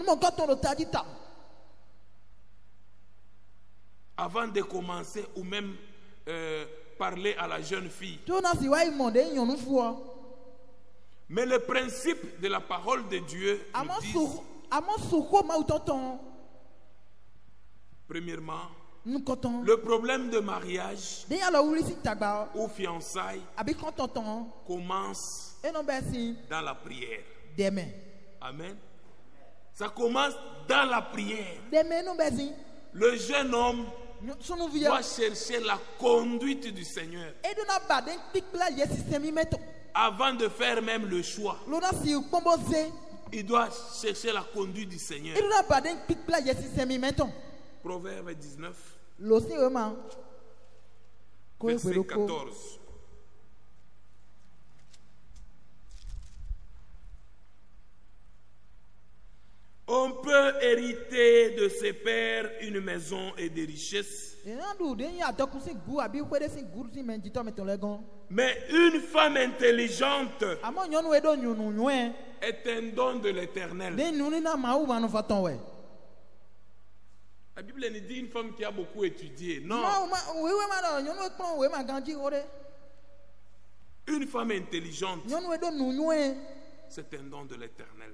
Avant de commencer ou même parler à la jeune fille. Mais le principe de la parole de Dieu nous dit, premièrement, le problème de mariage ou fiançailles commence dans la prière. Amen. Ça commence dans la prière. Le jeune homme doit chercher la conduite du Seigneur avant de faire même le choix. Il doit chercher la conduite du Seigneur. Proverbe 19, verset 14. On peut hériter de ses pères une maison et des richesses. Mais une femme intelligente est un don de l'Éternel. La Bible nous dit une femme qui a beaucoup étudié. Non. Une femme intelligente, c'est un don de l'Éternel.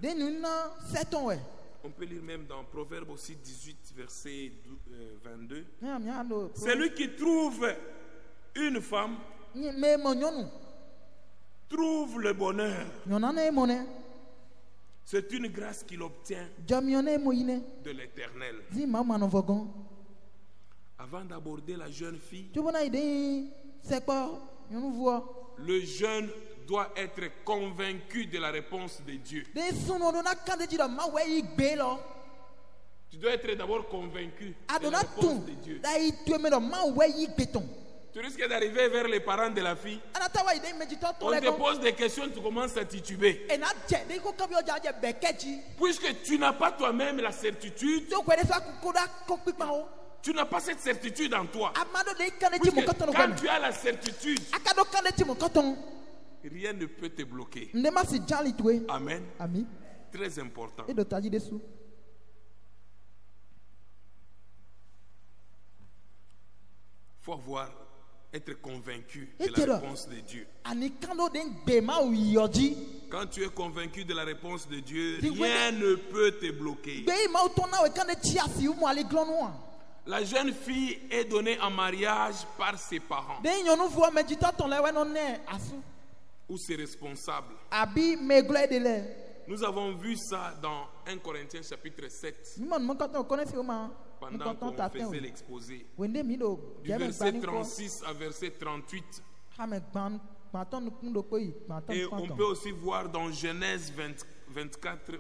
On peut lire même dans Proverbe aussi 18, verset 22. Celui qui trouve une femme trouve le bonheur. C'est une grâce qu'il obtient de l'Éternel. Avant d'aborder la jeune fille, le jeune doit être convaincu de la réponse de Dieu. Tu dois être d'abord convaincu de la réponse de Dieu. Tu risques d'arriver vers les parents de la fille. On te pose des questions, tu commences à tituber. Puisque tu n'as pas toi-même la certitude, tu n'as pas cette certitude en toi. Puisque quand tu as la certitude, rien ne peut te bloquer. Amen. Très important. Il faut être convaincu de la réponse de Dieu. Quand tu es convaincu de la réponse de Dieu, rien ne peut te bloquer. La jeune fille est donnée en mariage par ses parents ou ses responsables. Nous avons vu ça dans 1 Corinthiens chapitre 7. Pendant qu'on faisait l'exposé, du verset 36 à verset 38. Et on peut aussi voir dans Genèse 24.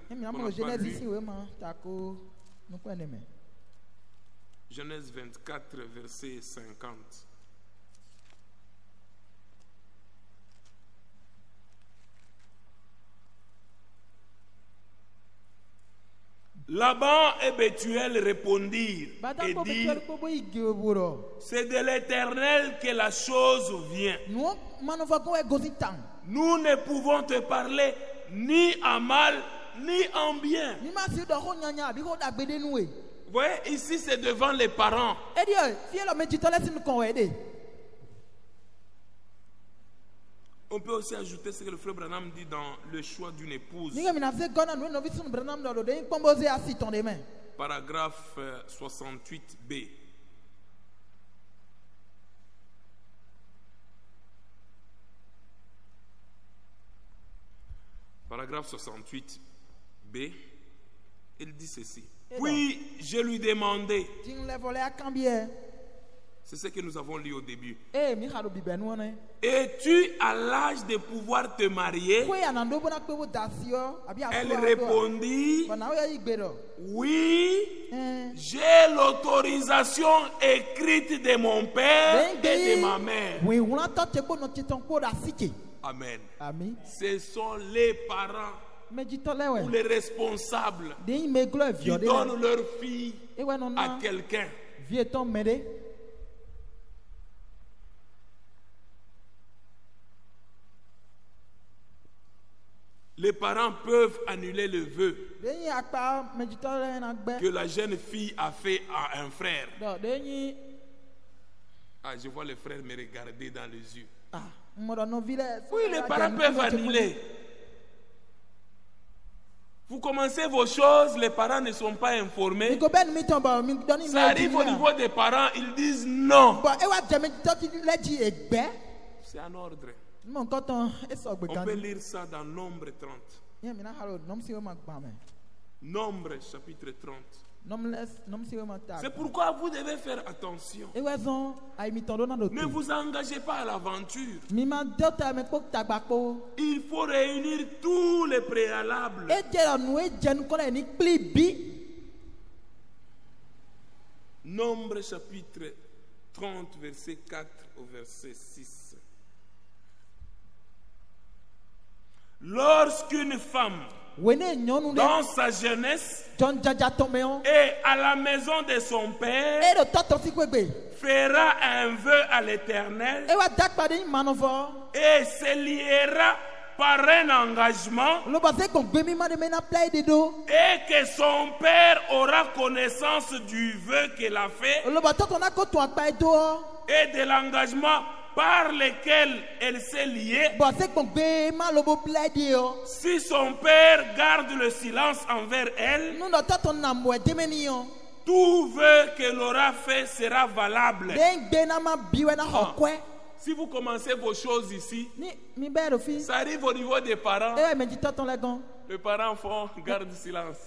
Genèse 24, verset 50. Laban et Bethuel répondirent et dirent: c'est de l'Éternel que la chose vient. Nous ne pouvons te parler ni en mal ni en bien. Vous voyez, ici c'est devant les parents. On peut aussi ajouter ce que le frère Branham dit dans le choix d'une épouse. Paragraphe 68b. Paragraphe 68b. Il dit ceci. Puis je lui demandai. C'est ce que nous avons lu au début. Es-tu à l'âge de pouvoir te marier? Elle répondit: oui, j'ai l'autorisation écrite de mon père et de ma mère. Amen. Ce sont les parents ou les responsables qui donnent leur fille à quelqu'un. les parents peuvent annuler le vœu que la jeune fille a fait à un frère. Ah, je vois le frère me regarder dans les yeux. Oui, les parents peuvent annuler. Vous commencez vos choses, les parents ne sont pas informés. Ça arrive au niveau des parents, ils disent non. C'est un ordre. On peut lire ça dans Nombre 30. Nombre chapitre 30. C'est pourquoi vous devez faire attention. Ne vous engagez pas à l'aventure. Il faut réunir tous les préalables. Nombre chapitre 30, verset 4 au verset 6. Lorsqu'une femme dans sa jeunesse et à la maison de son père fera un vœu à l'Éternel et se liera par un engagement et que son père aura connaissance du vœu qu'elle a fait et de l'engagement par lequel elle s'est liée. Si son père garde le silence envers elle, tout vœu qu'elle aura fait sera valable. Si vous commencez vos choses ici, ça arrive au niveau des parents. Les parents font garde silence.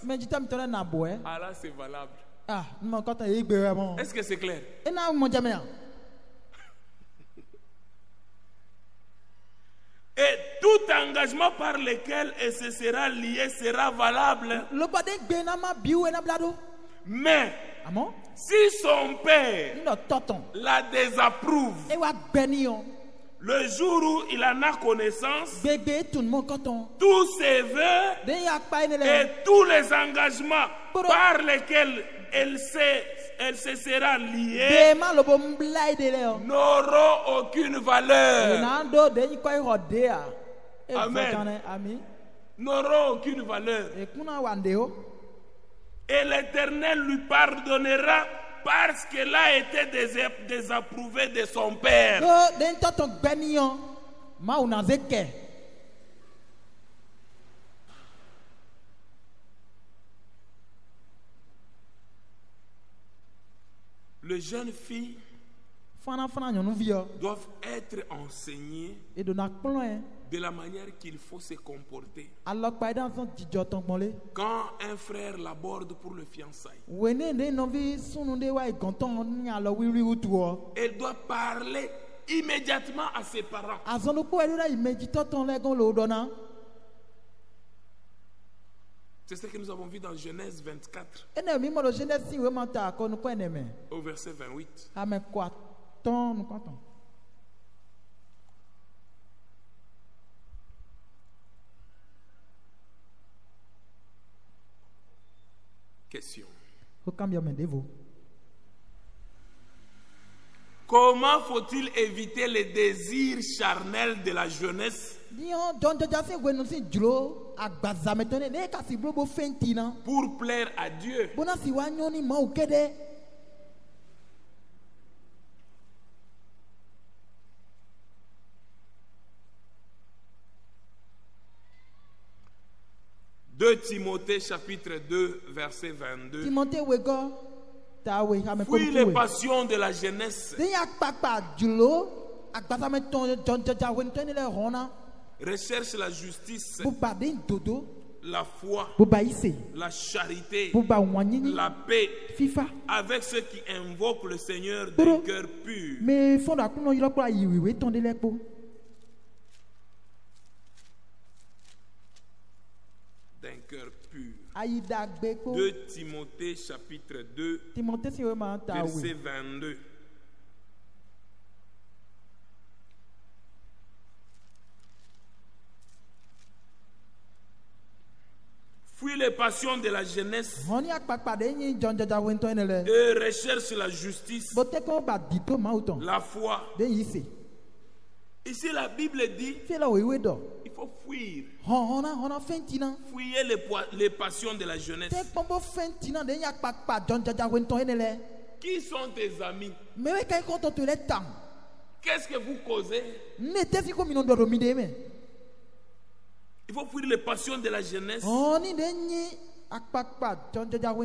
Ah là, c'est valable. Est-ce que c'est clair? Et tout engagement par lequel elle se sera liée sera valable. Mais si son père la désapprouve, le jour où il en a connaissance, tous ses vœux et tous les engagements par lesquels elle se sera liée n'auront aucune valeur. Amen. N'auront aucune valeur. Et l'Éternel lui pardonnera parce qu'elle a été désapprouvée de son père. Les jeunes filles doivent être enseignées de la manière qu'il faut se comporter quand un frère l'aborde pour le fiançailles. Elle doit parler immédiatement à ses parents. C'est ce que nous avons vu dans Genèse 24 au verset 28. Question. Comment faut-il éviter les désirs charnels de la jeunesse pour plaire à Dieu? De Timothée chapitre 2 verset 22. Fuis les passions de la jeunesse. Recherche la justice, la foi, la charité, la paix avec ceux qui invoquent le Seigneur d'un cœur pur. D'un cœur pur. 2 Timothée chapitre 2 verset 22. Fuis les passions de la jeunesse et recherche la justice, la foi. Ici la Bible dit il faut fuir. Fuyez Les passions de la jeunesse. Qui sont tes amis? Qu'est-ce que vous causez? Il faut fuir les passions de la jeunesse.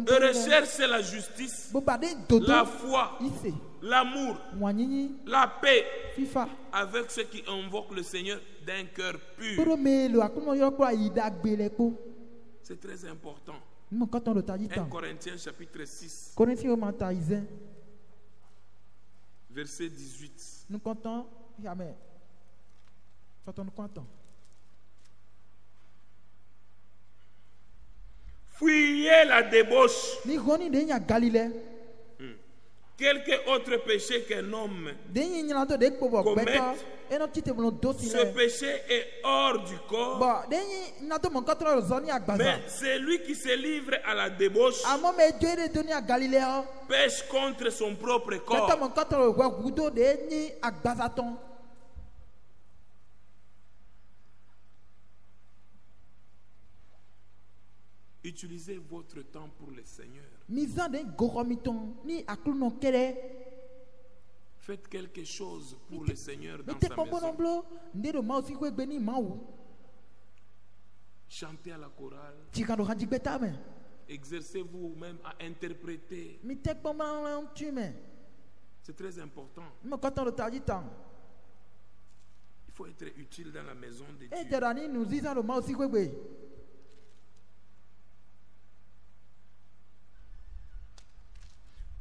Recherche la justice, la foi, l'amour, la paix avec ceux qui invoquent le Seigneur d'un cœur pur. C'est très important. 1 Corinthiens chapitre 6, verset 18. Fuyez la débauche. Quelque autre péché qu'un homme commette, ce péché est hors du corps. Mais celui qui se livre à la débauche pêche contre son propre corps. Utilisez votre temps pour le Seigneur. Faites quelque chose pour le Seigneur dans sa maison. Chantez à la chorale. Exercez-vous même à interpréter. C'est très important. Il faut être utile dans la maison de Dieu.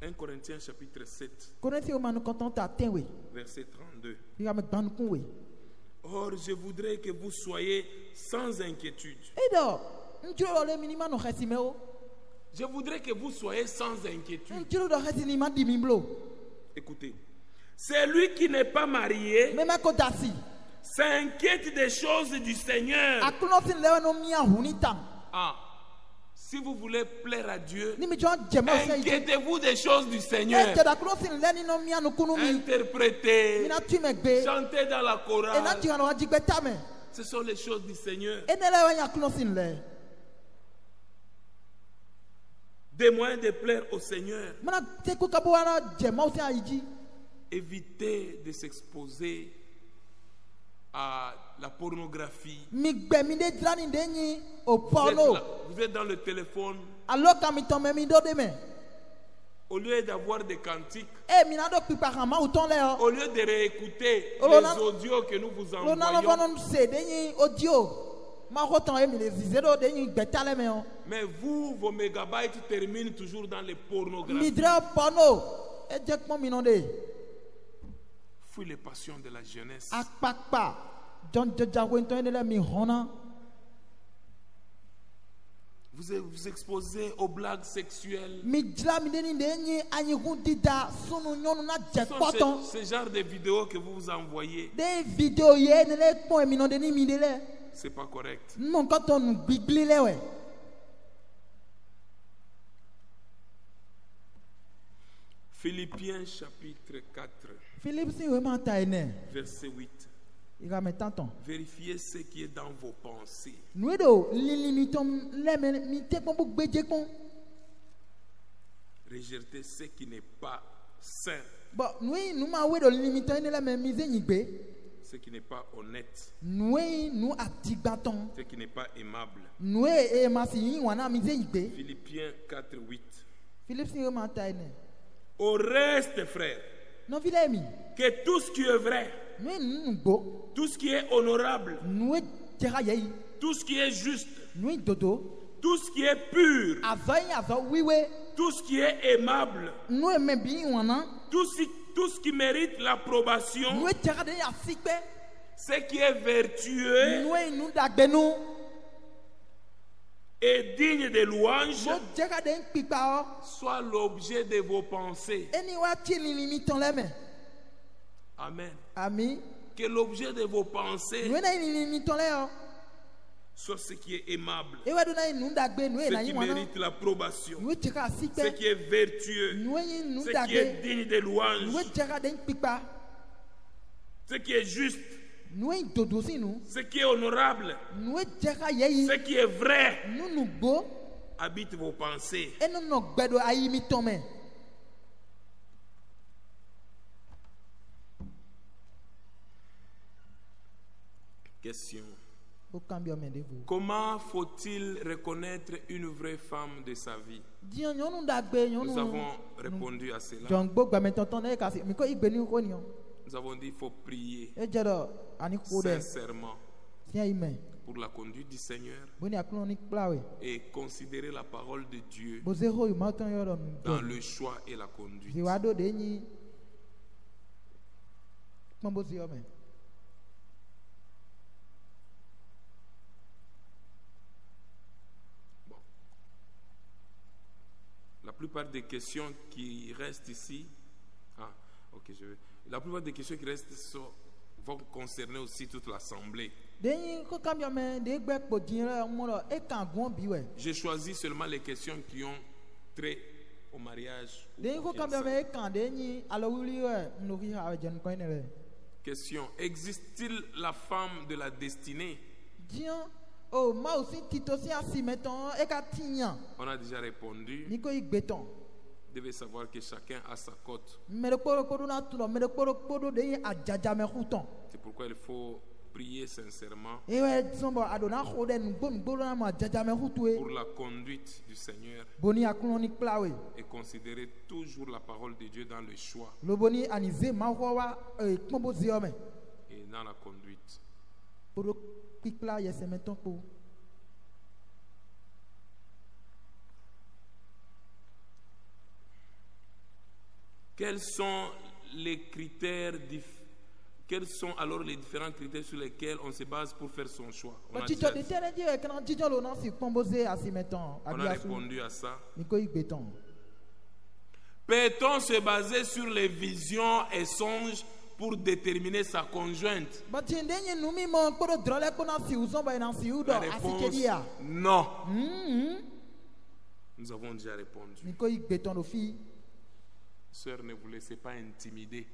1 Corinthiens chapitre 7, verset 32. Or, je voudrais que vous soyez sans inquiétude. Je voudrais que vous soyez sans inquiétude. Écoutez, celui qui n'est pas marié s'inquiète des choses du Seigneur. Si vous voulez plaire à Dieu, inquiétez-vous des choses du Seigneur. Interprétez, chantez dans la chorale. Ce sont les choses du Seigneur. Des moyens de plaire au Seigneur. Évitez de s'exposer à la pornographie. Vous êtes dans le téléphone. Au lieu d'avoir des cantiques, au lieu de réécouter les audios que nous vous envoyons, mais vous, vos mégabytes terminent toujours dans les pornographies. Fuis les passions de la jeunesse. Vous exposez aux blagues sexuelles. Ce genre de vidéos que vous envoyez, c'est pas correct. Philippiens chapitre 4, verset 8. Vérifiez ce qui est dans vos pensées. Rejetez ce qui n'est pas sain, ce qui n'est pas honnête, ce qui n'est pas aimable. Philippiens 4, 8. Au reste, frères, que tout ce qui est vrai, tout ce qui est honorable, tout ce qui est juste, tout ce qui est pur, tout ce qui est aimable, tout ce qui mérite l'approbation, ce qui est vertueux et digne de louange, soit l'objet de vos pensées. Amen. Que l'objet de vos pensées soit ce qui est aimable, ce qui mérite l'approbation, ce qui est vertueux, ce qui est digne de louange, ce qui est juste, ce qui est honorable, ce qui est vrai, habite vos pensées. Question. Comment faut-il reconnaître une vraie femme de sa vie? Nous avons répondu à cela. Nous avons dit qu'il faut prier sincèrement pour la conduite du Seigneur et considérer la parole de Dieu dans le choix et la conduite. La plupart des questions qui restent ici, la plupart des questions qui restent vont concerner aussi toute l'assemblée. J'ai choisi seulement les questions qui ont trait au mariage. Question: existe-t-il la femme de la destinée? On a déjà répondu. Vous devez savoir que chacun a sa cote. C'est pourquoi il faut prier sincèrement pour la conduite du Seigneur et considérer toujours la parole de Dieu dans le choix et dans la conduite. Quels sont alors les différents critères sur lesquels on se base pour faire son choix? On a répondu à ça. Peut-on se baser sur les visions et songes pour déterminer sa conjointe? La réponse: non. Nous avons déjà répondu. Sœur, ne vous laissez pas intimider.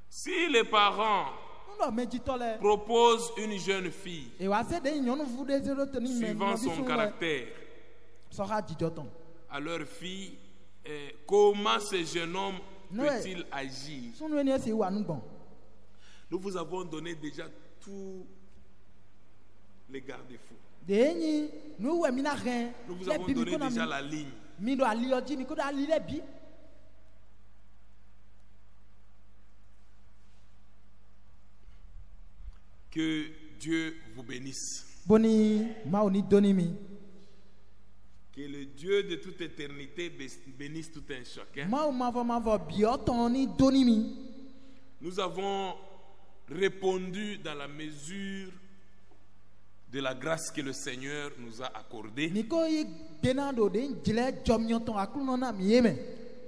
Si les parents proposent une jeune fille suivant son caractère à leur fille, comment ce jeune homme peut-il agir? Nous vous avons donné déjà tous les garde-fous. Nous vous avons donné déjà la ligne. Que Dieu vous bénisse. Que le Dieu de toute éternité bénisse tout un chacun. Nous avons répondu dans la mesure de la grâce que le Seigneur nous a accordée.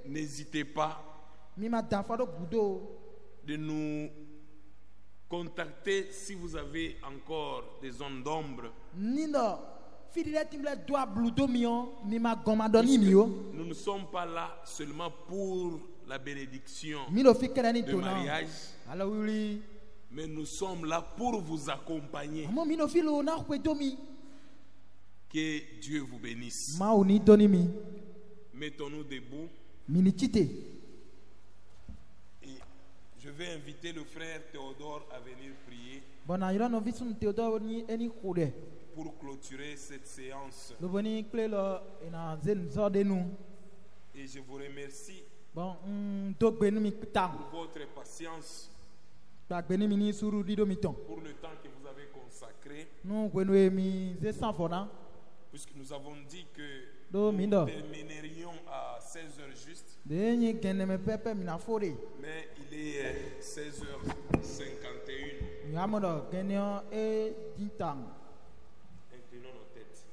N'hésitez pas de nous contacter si vous avez encore des zones d'ombre. Nous ne sommes pas là seulement pour la bénédiction de mariage, mais nous sommes là pour vous accompagner. Que Dieu vous bénisse. Mettons-nous debout. Et je vais inviter le frère Théodore à venir prier pour clôturer cette séance. Et je vous remercie pour votre patience, pour le temps que vous avez consacré, puisque nous avons dit que nous terminerions à 16h juste, mais il est 16h51. Inclinons nos têtes.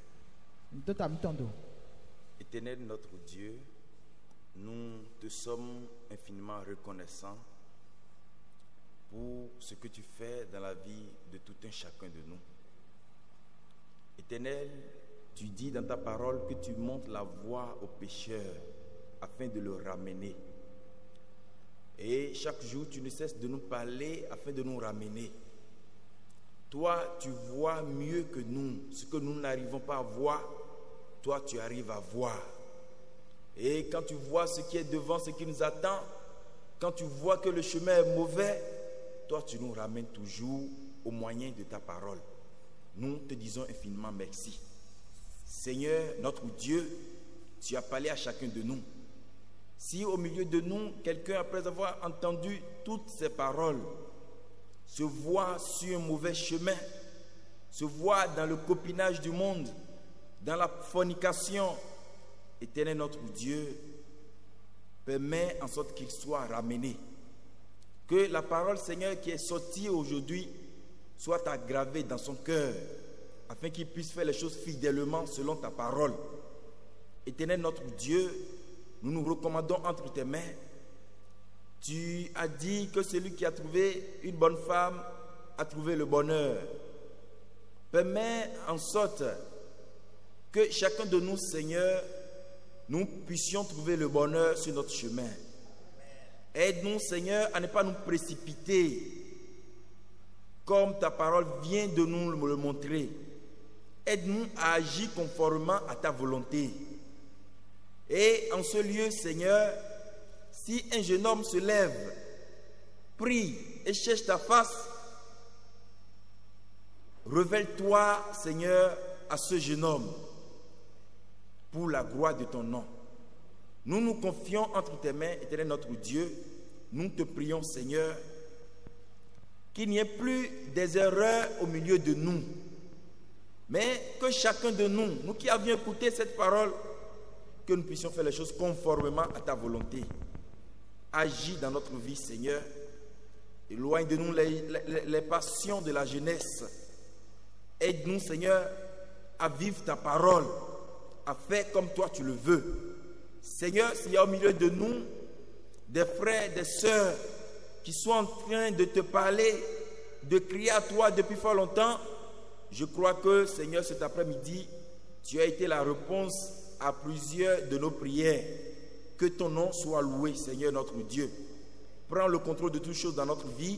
Éternel notre Dieu, nous te sommes infiniment reconnaissants pour ce que tu fais dans la vie de tout un chacun de nous. Éternel Tu dis dans ta parole que tu montres la voie aux pécheurs afin de le ramener. Et chaque jour, tu ne cesses de nous parler afin de nous ramener. Toi, tu vois mieux que nous. Ce que nous n'arrivons pas à voir, toi, tu arrives à voir. Et quand tu vois ce qui est devant, ce qui nous attend, quand tu vois que le chemin est mauvais, toi, tu nous ramènes toujours au moyen de ta parole. Nous te disons infiniment merci. Seigneur, notre Dieu, tu as parlé à chacun de nous. Si au milieu de nous, quelqu'un, après avoir entendu toutes ces paroles, se voit sur un mauvais chemin, se voit dans le copinage du monde, dans la fornication, Éternel notre Dieu, permets en sorte qu'il soit ramené. Que la parole, Seigneur, qui est sortie aujourd'hui, soit aggravée dans son cœur, afin qu'il puisse faire les choses fidèlement selon ta parole. Éternel notre Dieu, nous nous recommandons entre tes mains. Tu as dit que celui qui a trouvé une bonne femme a trouvé le bonheur. Permets en sorte que chacun de nous, Seigneur, nous puissions trouver le bonheur sur notre chemin. Aide-nous, Seigneur, à ne pas nous précipiter, comme ta parole vient de nous le montrer. Aide-nous à agir conformément à ta volonté. Et en ce lieu, Seigneur, si un jeune homme se lève, prie et cherche ta face, révèle-toi, Seigneur, à ce jeune homme, pour la gloire de ton nom. Nous nous confions entre tes mains, Éternel notre Dieu. Nous te prions, Seigneur, qu'il n'y ait plus des erreurs au milieu de nous, mais que chacun de nous, nous qui avions écouté cette parole, que nous puissions faire les choses conformément à ta volonté. Agis dans notre vie, Seigneur. Éloigne de nous les passions de la jeunesse. Aide-nous, Seigneur, à vivre ta parole, à faire comme toi tu le veux. Seigneur, s'il y a au milieu de nous des frères, des sœurs qui sont en train de te parler, de crier à toi depuis fort longtemps, je crois que, Seigneur, cet après-midi, tu as été la réponse à plusieurs de nos prières. Que ton nom soit loué, Seigneur notre Dieu. Prends le contrôle de toutes choses dans notre vie.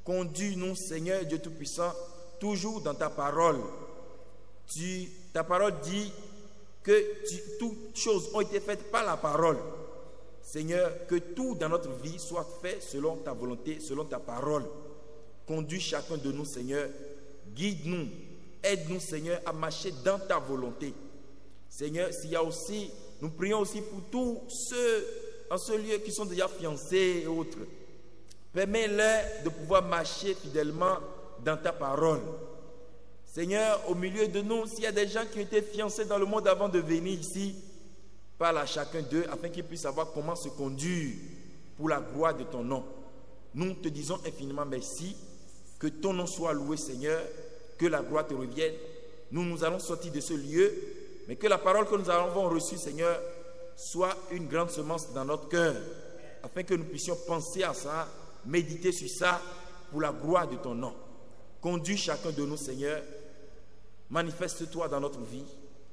Conduis-nous, Seigneur Dieu Tout-Puissant, toujours dans ta parole. Ta parole dit que toutes choses ont été faites par la parole. Seigneur, que tout dans notre vie soit fait selon ta volonté, selon ta parole. Conduis chacun de nous, Seigneur. Guide-nous. Aide-nous, Seigneur, à marcher dans ta volonté. Seigneur, s'il y a aussi, nous prions aussi pour tous ceux en ce lieu qui sont déjà fiancés et autres. Permets-leur de pouvoir marcher fidèlement dans ta parole. Seigneur, au milieu de nous, s'il y a des gens qui ont été fiancés dans le monde avant de venir ici, parle à chacun d'eux afin qu'ils puissent savoir comment se conduire pour la gloire de ton nom. Nous te disons infiniment merci. Que ton nom soit loué, Seigneur, que la gloire te revienne. Nous allons sortir de ce lieu, mais que la parole que nous avons reçue, Seigneur, soit une grande semence dans notre cœur, afin que nous puissions penser à ça, méditer sur ça, pour la gloire de ton nom. Conduis chacun de nous, Seigneur. Manifeste-toi dans notre vie.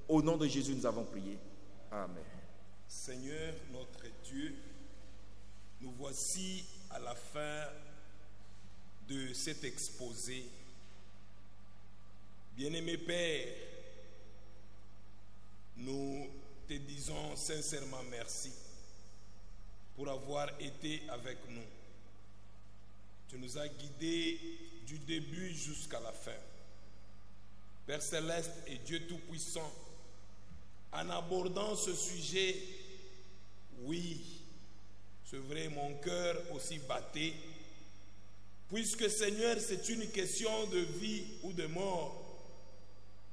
Au nom de Jésus, nous avons prié. Amen. Seigneur, notre Dieu, nous voici à la fin de cet exposé. Bien-aimé Père, nous te disons sincèrement merci pour avoir été avec nous. Tu nous as guidés du début jusqu'à la fin. Père Céleste et Dieu Tout-Puissant, en abordant ce sujet, oui, c'est vrai, mon cœur aussi battait, puisque Seigneur, c'est une question de vie ou de mort,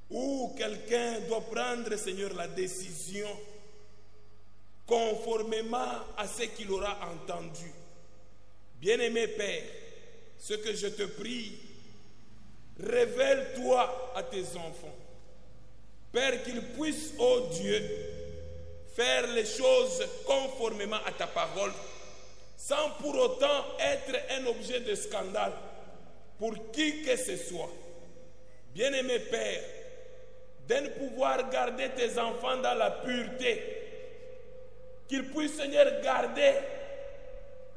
où quelqu'un doit prendre, Seigneur, la décision conformément à ce qu'il aura entendu. Bien-aimé Père, ce que je te prie, révèle-toi à tes enfants. Père, qu'ils puissent, ô Dieu, faire les choses conformément à ta parole, sans pour autant être un objet de scandale pour qui que ce soit. Bien-aimé Père, de ne pouvoir garder tes enfants dans la pureté. Qu'ils puissent, Seigneur, garder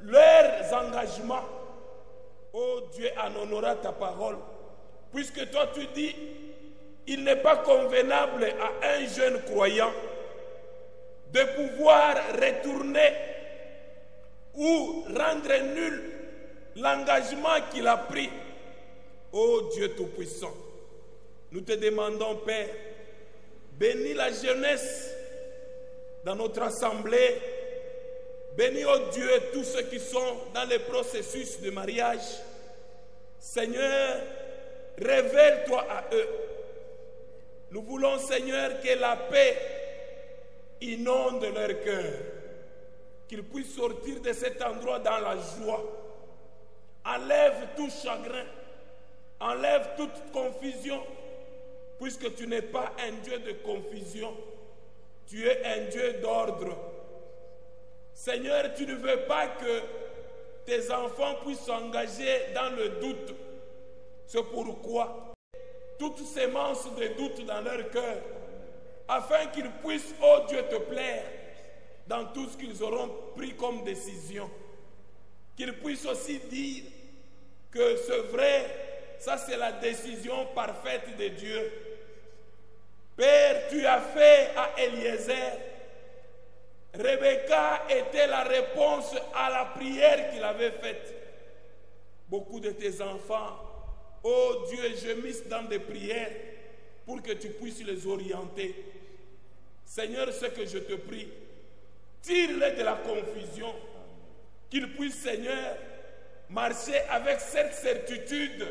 leurs engagements. Oh Dieu, en honorant ta parole. Puisque toi tu dis, il n'est pas convenable à un jeune croyant de pouvoir retourner ou rendre nul l'engagement qu'il a pris. Oh Dieu Tout-Puissant, nous te demandons, Père, bénis la jeunesse dans notre assemblée. Bénis, oh Dieu, tous ceux qui sont dans le processus de mariage. Seigneur, révèle-toi à eux. Nous voulons, Seigneur, que la paix inonde leur cœur, qu'ils puissent sortir de cet endroit dans la joie. Enlève tout chagrin, enlève toute confusion, puisque tu n'es pas un Dieu de confusion, tu es un Dieu d'ordre. Seigneur, tu ne veux pas que tes enfants puissent s'engager dans le doute. C'est pourquoi toute sémence de doute dans leur cœur, afin qu'ils puissent, oh Dieu, te plaire dans tout ce qu'ils auront pris comme décision. Qu'ils puissent aussi dire que c'est vrai, ça c'est la décision parfaite de Dieu. Père, tu as fait à Eliezer. Rebecca était la réponse à la prière qu'il avait faite. Beaucoup de tes enfants, oh Dieu, je mise dans des prières pour que tu puisses les orienter. Seigneur, ce que je te prie, tire-les de la confusion, qu'ils puissent, Seigneur, marcher avec cette certitude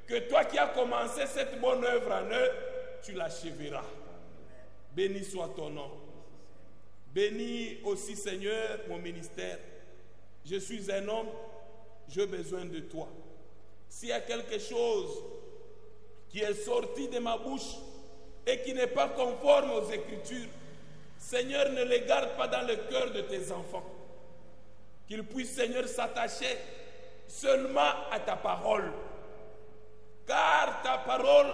que toi qui as commencé cette bonne œuvre en eux, tu l'achèveras. Béni soit ton nom. Bénis aussi, Seigneur, mon ministère. Je suis un homme, j'ai besoin de toi. S'il y a quelque chose qui est sorti de ma bouche et qui n'est pas conforme aux Écritures, Seigneur, ne les garde pas dans le cœur de tes enfants. Qu'ils puissent, Seigneur, s'attacher seulement à ta parole. Car ta parole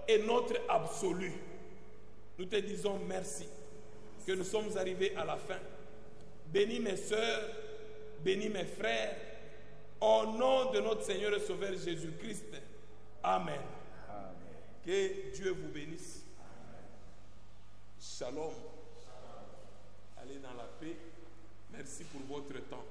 est notre absolu. Nous te disons merci que nous sommes arrivés à la fin. Bénis mes sœurs, bénis mes frères, au nom de notre Seigneur et Sauveur Jésus-Christ. Amen. Amen. Que Dieu vous bénisse. Shalom. Allez dans la paix. Merci pour votre temps.